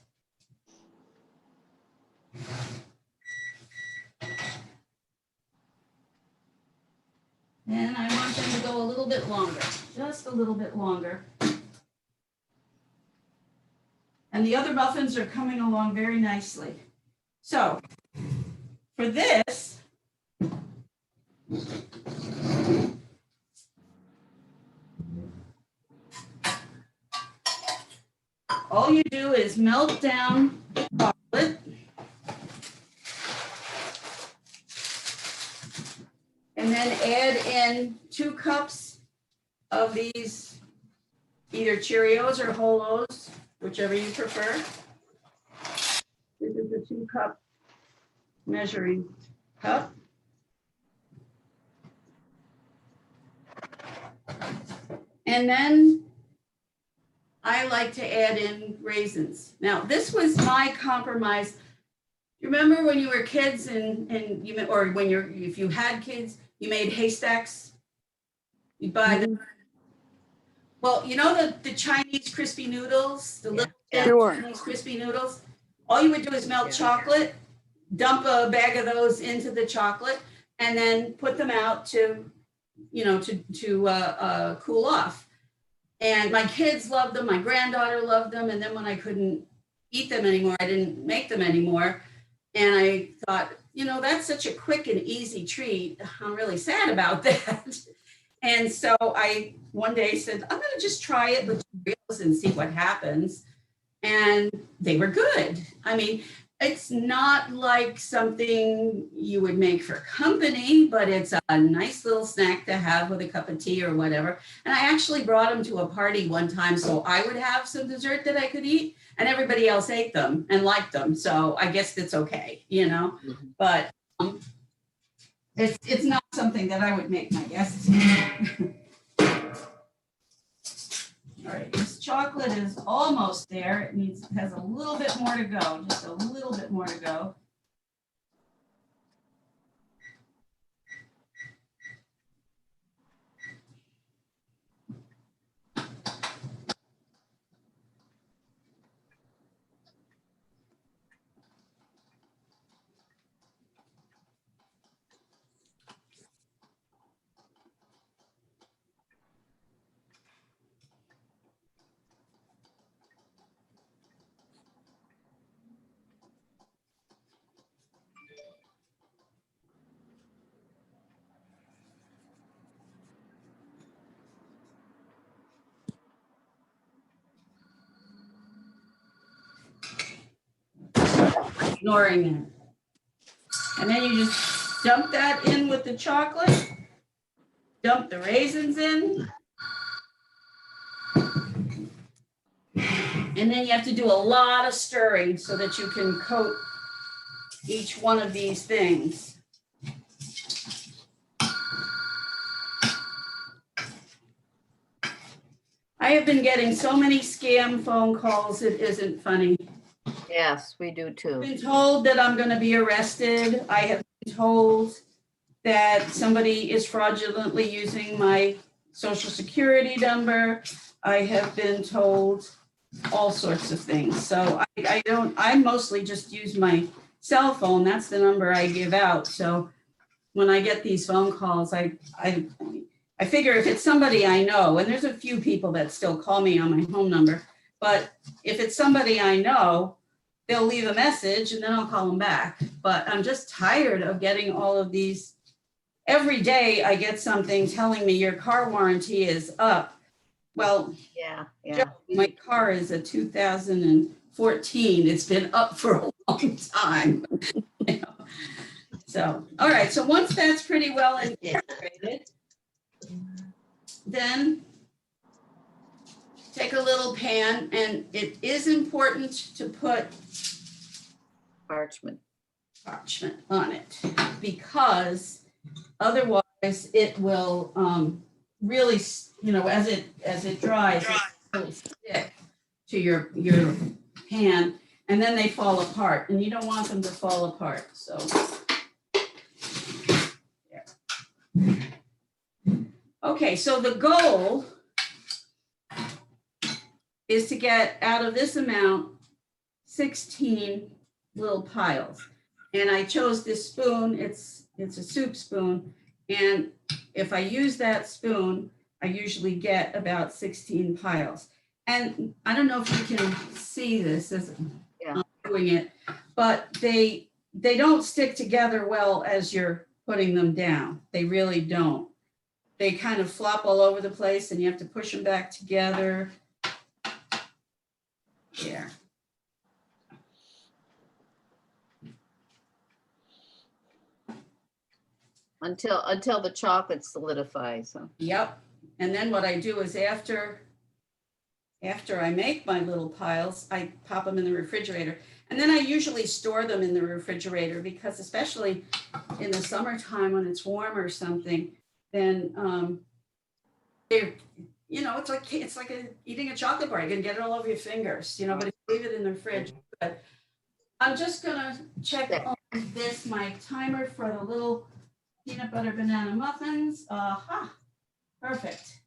And I want them to go a little bit longer, just a little bit longer. And the other muffins are coming along very nicely. So for this, all you do is melt down the chocolate. And then add in 2 cups of these, either Cheerios or Holos, whichever you prefer. This is a 2-cup measuring cup. And then I like to add in raisins. Now, this was my compromise. You remember when you were kids and you, or when if you had kids, you made haystacks? You buy them. Well, you know the Chinese crispy noodles, the little Sure. Chinese crispy noodles? All you would do is melt chocolate, dump a bag of those into the chocolate, and then put them out to, you know, to cool off. And my kids loved them, my granddaughter loved them, and then when I couldn't eat them anymore, I didn't make them anymore. And I thought, you know, that's such a quick and easy treat. I'm really sad about that. And so I one day said, I'm going to just try it with Cheerios and see what happens. And they were good. I mean, it's not like something you would make for company, but it's a nice little snack to have with a cup of tea or whatever. And I actually brought them to a party one time so I would have some dessert that I could eat, and everybody else ate them and liked them. So I guess it's okay, you know, but it's not something that I would make my guests. All right, this chocolate is almost there. It has a little bit more to go, just a little bit more to go. Ignoring it. And then you just dump that in with the chocolate, dump the raisins in. And then you have to do a lot of stirring so that you can coat each one of these things. I have been getting so many scam phone calls, it isn't funny. Yes, we do I've too. been told that I'm going to be arrested. I have been told that somebody is fraudulently using my social security number. I have been told all sorts of things. So I mostly just use my cell phone. That's the number I give out. So when I get these phone calls, I figure if it's somebody I know, and there's a few people that still call me on my home number, but if it's somebody I know, they'll leave a message and then I'll call them back. But I'm just tired of getting all of these. Every day I get something telling me your car warranty is up. Well, Yeah, yeah. my car is a 2014. It's been up for a long time. You know? So, all right. So once that's pretty well integrated, then take a little pan, and it is important to put Parchment. parchment on it because otherwise it will really, as it dries, it will stick to your pan, and then they fall apart, and you don't want them to fall apart. So there. Okay, so the goal is to get out of this amount 16 little piles. And I chose this spoon, it's a soup spoon. And if I use that spoon, I usually get about 16 piles. And I don't know if you can see this as I'm doing it, but they don't stick together well as you're putting them down. They really don't. They kind of flop all over the place and you have to push them back together. There. Until the chocolate solidifies. Huh? Yep. And then what I do is after I make my little piles, I pop them in the refrigerator. And then I usually store them in the refrigerator because especially in the summertime when it's warm or something, then they're, it's like eating a chocolate bar. You can get it all over your fingers, but if you leave it in the fridge. But I'm just gonna check on this, my timer for the little peanut butter banana muffins. Aha, perfect.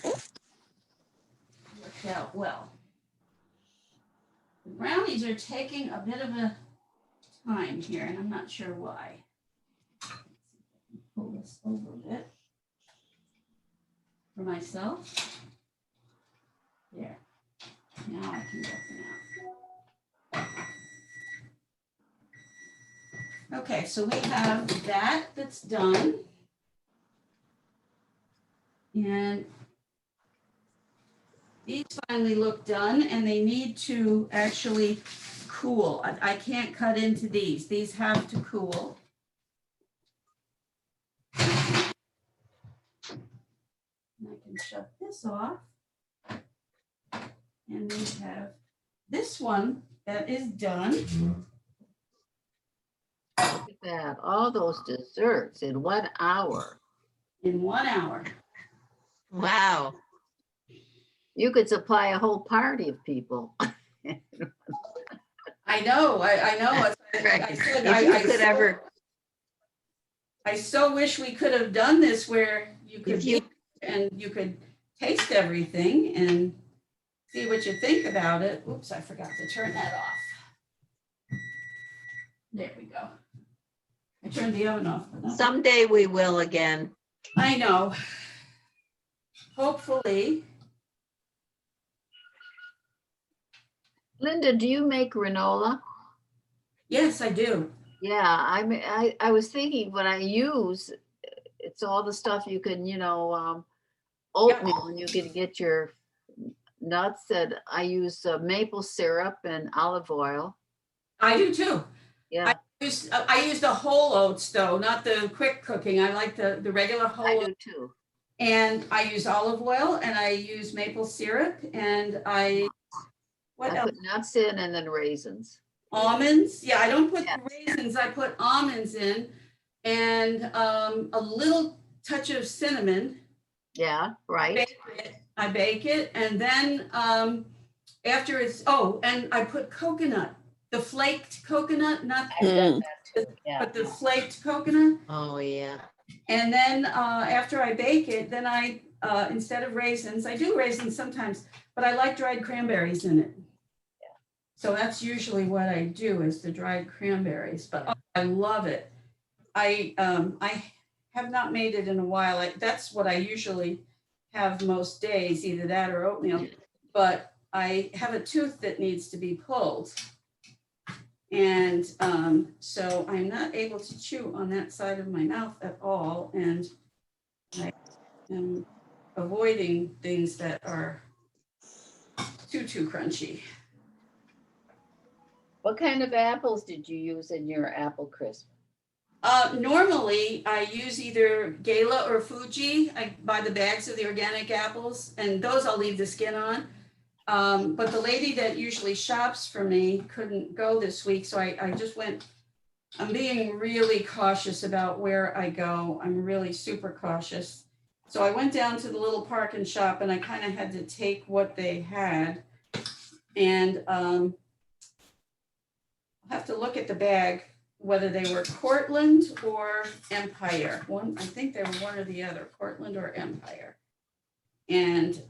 Worked out well. The brownies are taking a bit of a time here, and I'm not sure why. Pull this over a bit for myself. There. Now I can get them out. Okay, so we have that's done. And these finally look done, and they need to actually cool. I can't cut into these. These have to cool. And I can shut this off. And we have this one that is done. Look at that. All those desserts in 1 hour. In 1 hour. Wow. You could supply a whole party of people. I know. I know. I so wish we could have done this where you could you could taste everything and see what you think about it. Oops, I forgot to turn that off. There we go. I turned the oven off. Someday we will again. I know. Hopefully. Linda, do you make granola? Yes, I do. Yeah, I was thinking what I use, it's all the stuff you can, oatmeal, and you can get your nuts. And I use maple syrup and olive oil. I do too. Yeah, I use the whole oats though, not the quick cooking. I like the regular whole I oats. do too. And I use olive oil and I use maple syrup and what I else? put nuts in and then raisins. Almonds. Yeah, I don't put Yes. raisins. I put almonds in and a little touch of cinnamon. Yeah, right. I bake it and then after and I put coconut, the flaked coconut, not I've done that too. Yeah. but the flaked coconut. Oh, yeah. And then after I bake it, then I, instead of raisins, I do raisins sometimes, but I like dried cranberries in it. So that's usually what I do is the dried cranberries, but oh, I love it. I have not made it in a while. That's what I usually have most days, either that or oatmeal. But I have a tooth that needs to be pulled. And so I'm not able to chew on that side of my mouth at all. And I am avoiding things that are too crunchy. What kind of apples did you use in your apple crisp? Normally, I use either Gala or Fuji. I buy the bags of the organic apples, and those I'll leave the skin on. But the lady that usually shops for me couldn't go this week, so I just went. I'm being really cautious about where I go. I'm really super cautious. So I went down to the little park and shop, and I kind of had to take what they had. And I'll have to look at the bag, whether they were Cortland or Empire. One, I think they were one or the other, Cortland or Empire. And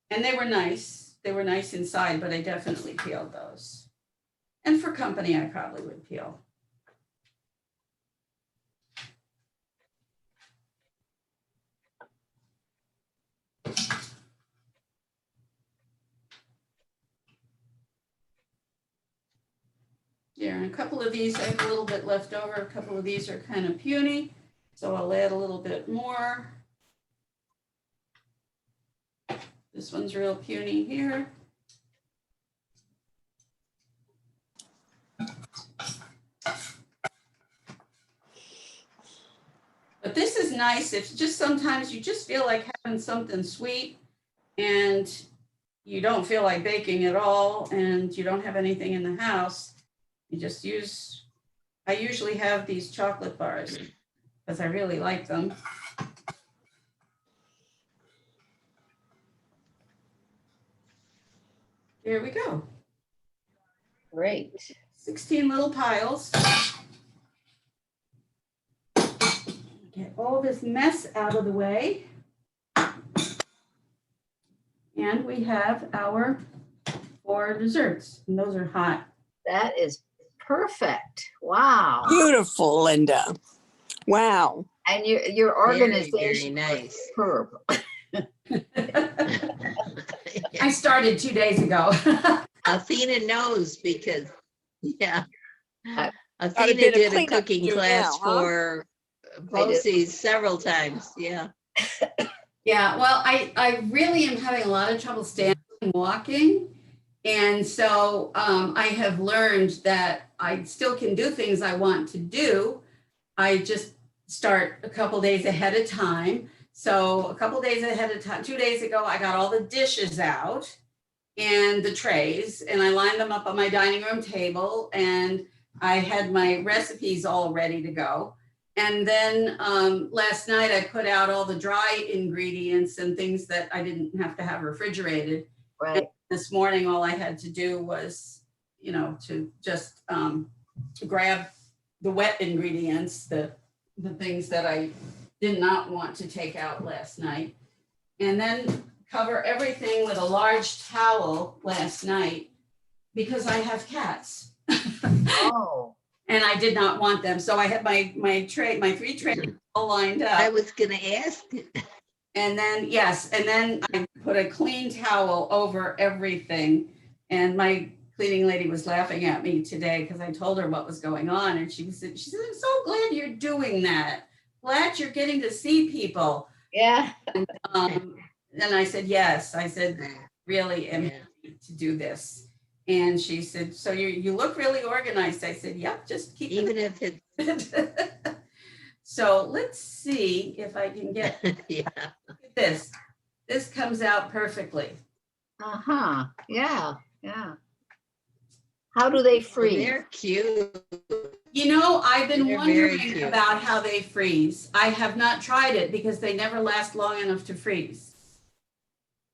they were nice. They were nice inside, but I definitely peeled those. And for company, I probably would peel. Yeah, and a couple of these, I have a little bit left over. A couple of these are kind of puny, so I'll add a little bit more. This one's real puny here. But this is nice. It's just sometimes you just feel like having something sweet and you don't feel like baking at all and you don't have anything in the house. You just use, I usually have these chocolate bars because I really like them. There we go. Great. 16 little piles. Get all this mess out of the way. And we have our 4 desserts, and those are hot. That is perfect. Wow. Beautiful, Linda. Wow. And your Very, organization very is nice. superb. I started 2 days ago. Athena knows because, yeah. I- Athena bit of did a cleanup to cooking do class now, huh? for BOCES several times, yeah. Yeah, well, I really am having a lot of trouble standing and walking. And so I have learned that I still can do things I want to do. I just start a couple days ahead of time. So a couple days ahead of time, 2 days ago, I got all the dishes out and the trays, and I lined them up on my dining room table, and I had my recipes all ready to go. And then last night I put out all the dry ingredients and things that I didn't have to have refrigerated. Right. This morning, all I had to do was, to just grab the wet ingredients, the things that I did not want to take out last night, and then cover everything with a large towel last night because I have cats. Oh, And I did not want them. So I had my 3 trays all lined up. I was gonna ask. And then, yes, and then I put a clean towel over everything. And my cleaning lady was laughing at me today because I told her what was going on. And she said, I'm so glad you're doing that. Glad you're getting to see people. yeah. And I said, yes. I said, really am happy to do this. And she said, so you look really organized. I said, yep, just keep Even if it, it. So let's see if I can get yeah, this. This comes out perfectly. Uh-huh. Yeah, yeah. How do they freeze? they're cute. I've been They're very wondering cute. about how they freeze. I have not tried it because they never last long enough to freeze.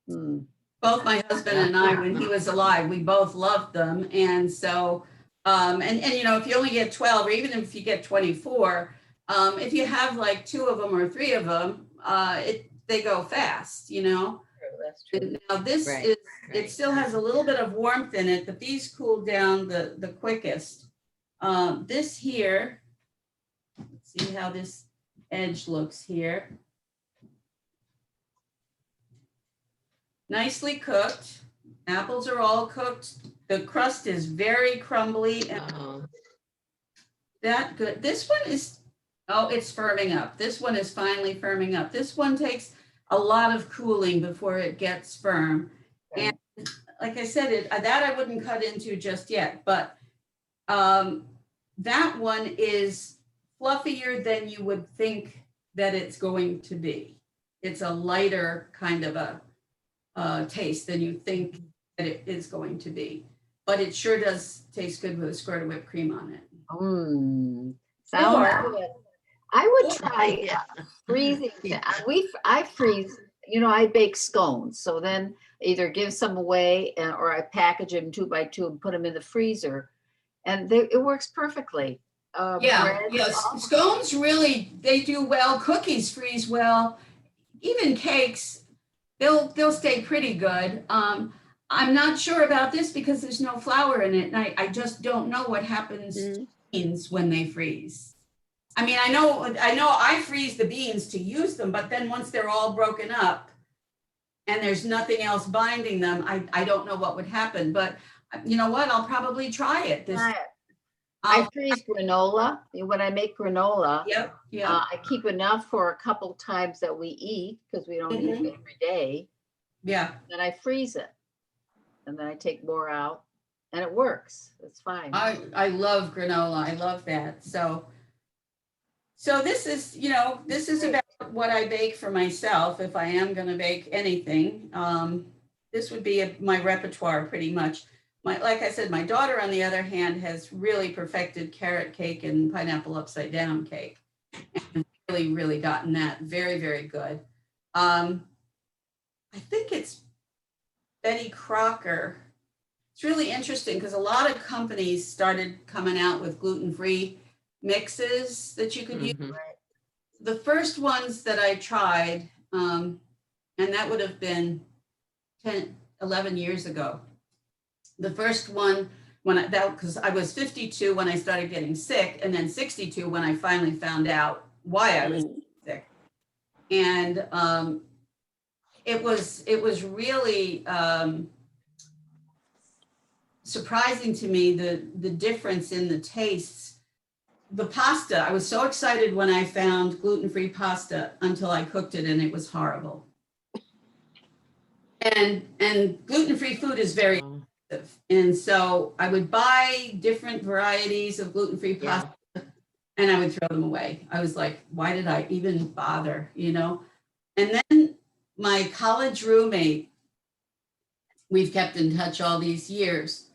Hmm. Both my husband and I, when he was alive, we both loved them. And so, and if you only get 12 or even if you get 24, if you have like 2 of them or 3 of them, they go fast, That's That's true. Now this Right, is, right. it still has a little bit of warmth in it, but these cool down the quickest. This here, see how this edge looks here. Nicely cooked. Apples are all cooked. The crust is very crumbly and Oh, that good. This one is, oh, it's firming up. This one is finally firming up. This one takes a lot of cooling before it gets firm. And like I said, that I wouldn't cut into just yet, but that one is fluffier than you would think that it's going to be. It's a lighter kind of a taste than you think that it is going to be. But it sure does taste good with a squirt of whipped cream on it. Sounds Or- good. I would or- try freezing. I freeze, I bake scones. So then either give some away or I package them 2 by 2 and put them in the freezer. And it works perfectly. Yeah, Bread, yes, all- scones really, they do well, cookies freeze well, even cakes, they'll stay pretty good. I'm not sure about this because there's no flour in it, and I just don't know what happens to beans when they freeze. I mean, I know I freeze the beans to use them, but then once they're all broken up and there's nothing else binding them, I don't know what would happen, but you know what, I'll probably try it. I freeze granola. When I make granola, Yep, yep. I keep enough for a couple times that we eat because we don't eat it every day. Yeah, Then I freeze it. And then I take more out and it works. It's fine. I love granola. I love that. So this is, this is about what I bake for myself. If I am going to bake anything, this would be my repertoire pretty much. Like I said, my daughter, on the other hand, has really perfected carrot cake and pineapple upside down cake. And really, really gotten that very, very good. I think it's Betty Crocker. It's really interesting because a lot of companies started coming out with gluten-free mixes that you could use. mhm. The first ones that I tried, and that would have been 10, 11 years ago. The first one, because I was 52 when I started getting sick, and then 62 when I finally found out why I was sick. And it was really surprising to me the difference in the tastes. The pasta, I was so excited when I found gluten-free pasta until I cooked it and it was horrible. And gluten-free food is very Oh, expensive. And so I would buy different varieties of gluten-free yeah. pasta and I would throw them away. I was like, why did I even bother, And then my college roommate, we've kept in touch all these years.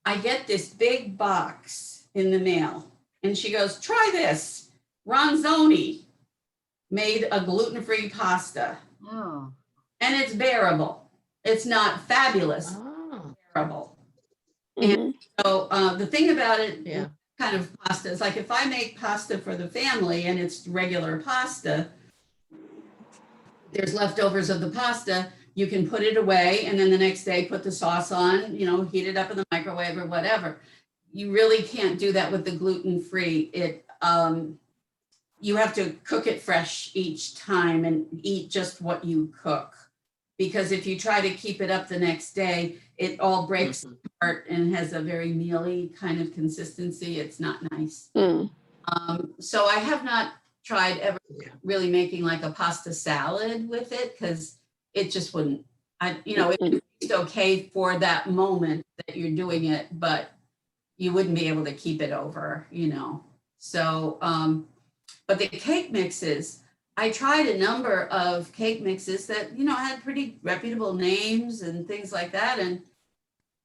I get this big box in the mail and she goes, try this. Ronzoni made a gluten-free pasta Oh, and it's bearable. It's not fabulous, Oh, bearable. Mhm. So the thing about it, yeah. kind of pasta, is like if I make pasta for the family and it's regular pasta, there's leftovers of the pasta, you can put it away and then the next day put the sauce on, heat it up in the microwave or whatever. You really can't do that with the gluten-free. You have to cook it fresh each time and eat just what you cook. Because if you try to keep it up the next day, it all breaks Mhm. apart and has a very mealy kind of consistency. It's not nice. Mm. So I have not tried ever Yeah. really making like a pasta salad with it because it just wouldn't. It's okay for that moment that you're doing it, but you wouldn't be able to keep it over, So, but the cake mixes, I tried a number of cake mixes that, had pretty reputable names and things like that. And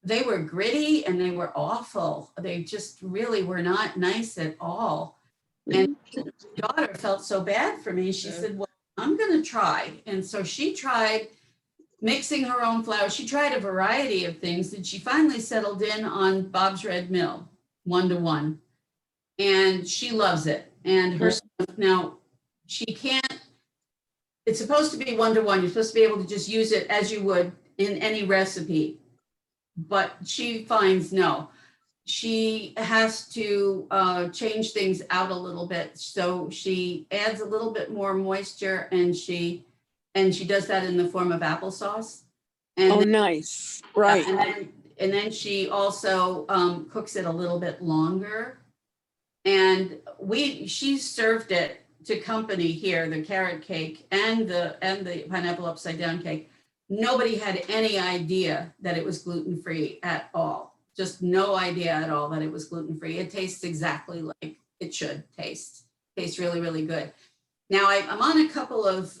they were gritty and they were awful. They just really were not nice at all. And my daughter felt so bad for me. She said, well, I'm going to try. And so she tried mixing her own flour. She tried a variety of things and she finally settled in on Bob's Red Mill 1-to-1. And she loves it. And her now she can't, it's supposed to be 1-to-1. You're supposed to be able to just use it as you would in any recipe. But she finds no. She has to change things out a little bit. So she adds a little bit more moisture, and she does that in the form of applesauce. And Oh, then, nice. Right. and then she also cooks it a little bit longer. And she served it to company here, the carrot cake and the pineapple upside down cake. Nobody had any idea that it was gluten-free at all. Just no idea at all that it was gluten-free. It tastes exactly like it should taste. Tastes really, really good. Now I'm on a couple of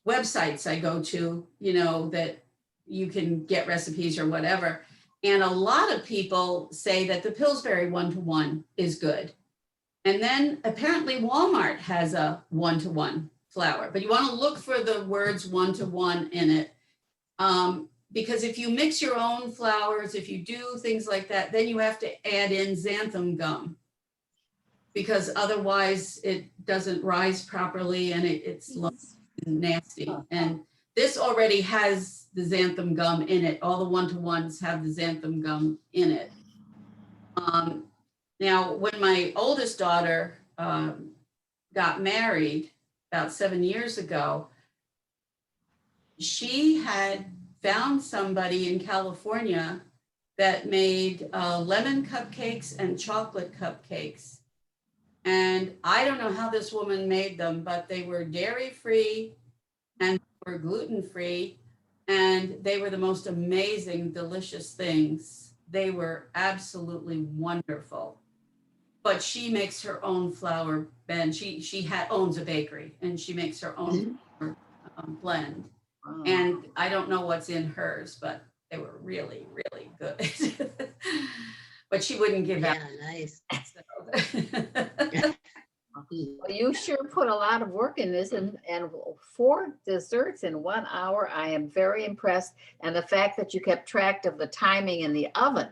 websites I go to, that you can get recipes or whatever. And a lot of people say that the Pillsbury 1-to-1 is good. And then apparently Walmart has a 1-to-1 flour, but you want to look for the words 1-to-1 in it. Because if you mix your own flours, if you do things like that, then you have to add in xanthan gum, because otherwise it doesn't rise properly and it's nasty. And this already has the xanthan gum in it. All the 1-to-1s have the xanthan gum in it. Now, when my oldest daughter got married about 7 years ago, she had found somebody in California that made lemon cupcakes and chocolate cupcakes. And I don't know how this woman made them, but they were dairy-free and were gluten-free, and they were the most amazing, delicious things. They were absolutely wonderful. But she makes her own flour blend. She owns a bakery, and she makes her own flour, blend. Wow. And I don't know what's in hers, but they were really, really good. But she wouldn't give out. Yeah, nice. So. Well, you sure put a lot of work in this, and 4 desserts in 1 hour. I am very impressed. And the fact that you kept track of the timing in the oven,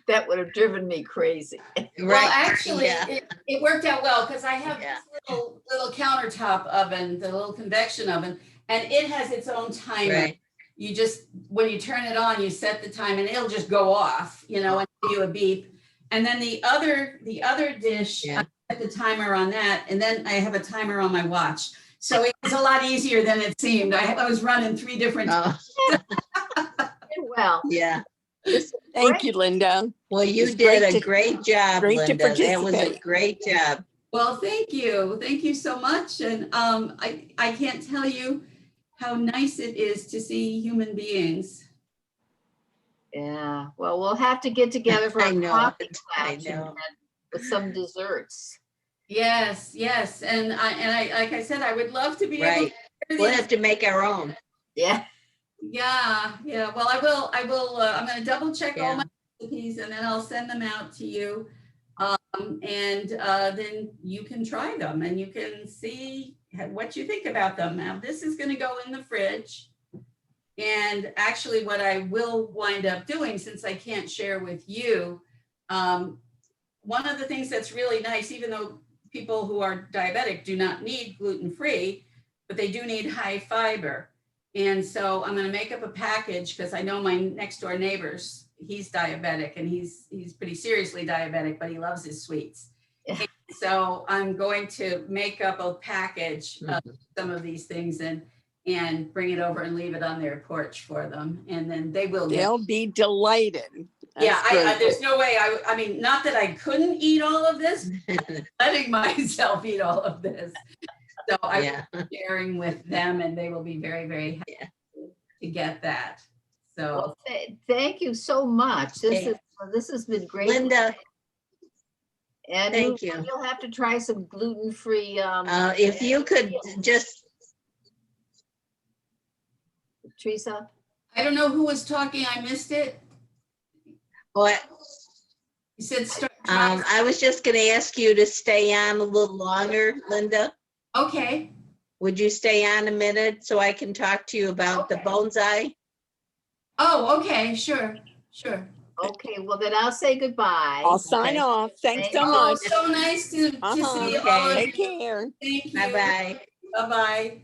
that would have driven me crazy. Well, actually, yeah. it worked out well, because I have Yeah. this little countertop oven, the little convection oven, and it has its own timer. Right. You just, when you turn it on, you set the time and it'll just go off, and give you a beep. And then the other dish, Yeah. I set the timer on that, and then I have a timer on my watch. So it was a lot easier than it seemed. I was running 3 different. Oh, Well, yeah. Thank you, Linda. Well, you It's did great a to- great job, great to Linda. That was a participate. great job. Well, thank you so much. And I can't tell you how nice it is to see human beings. yeah. Well, we'll have to get together for I a know, coffee I clatch know. with some desserts. Yes, and I like I said, I would love to be able Right. to We'll have to make our own. Yeah. Yeah. Well, I will. I'm going to double check all Yeah. my recipes, and then I'll send them out to you. And then you can try them, and you can see what you think about them. Now, this is going to go in the fridge. And actually, what I will wind up doing, since I can't share with you, one of the things that's really nice, even though people who are diabetic do not need gluten-free, but they do need high fiber. And so I'm going to make up a package, because I know my next door neighbors, he's diabetic, and he's pretty seriously diabetic, but he loves his sweets. Yeah. And so I'm going to make up a package of some of these things and bring it over and leave it on their porch for them. And then they will get. They'll be delighted. Yeah, That's great. there's no way. I mean, not that I couldn't eat all of this, letting myself eat all of this. So I Yeah. will be sharing with them, and they will be very, very happy to get that. So Well, thank you so much. This has been great. Linda, And thank you. You'll have to try some gluten-free. if you could just, Teresa? I don't know who was talking. I missed it. what, You said start. I was just gonna ask you to stay on a little longer, Linda. Okay. Would you stay on a minute so I can talk to you about the Okay. bonsai? Oh, okay. Sure. Okay, well then I'll say goodbye. I'll sign Okay. off. Thanks so Thank you. Oh, much. so nice to Uh-huh. see all of Okay. you. Take care. Thank you. Bye-bye. Bye-bye.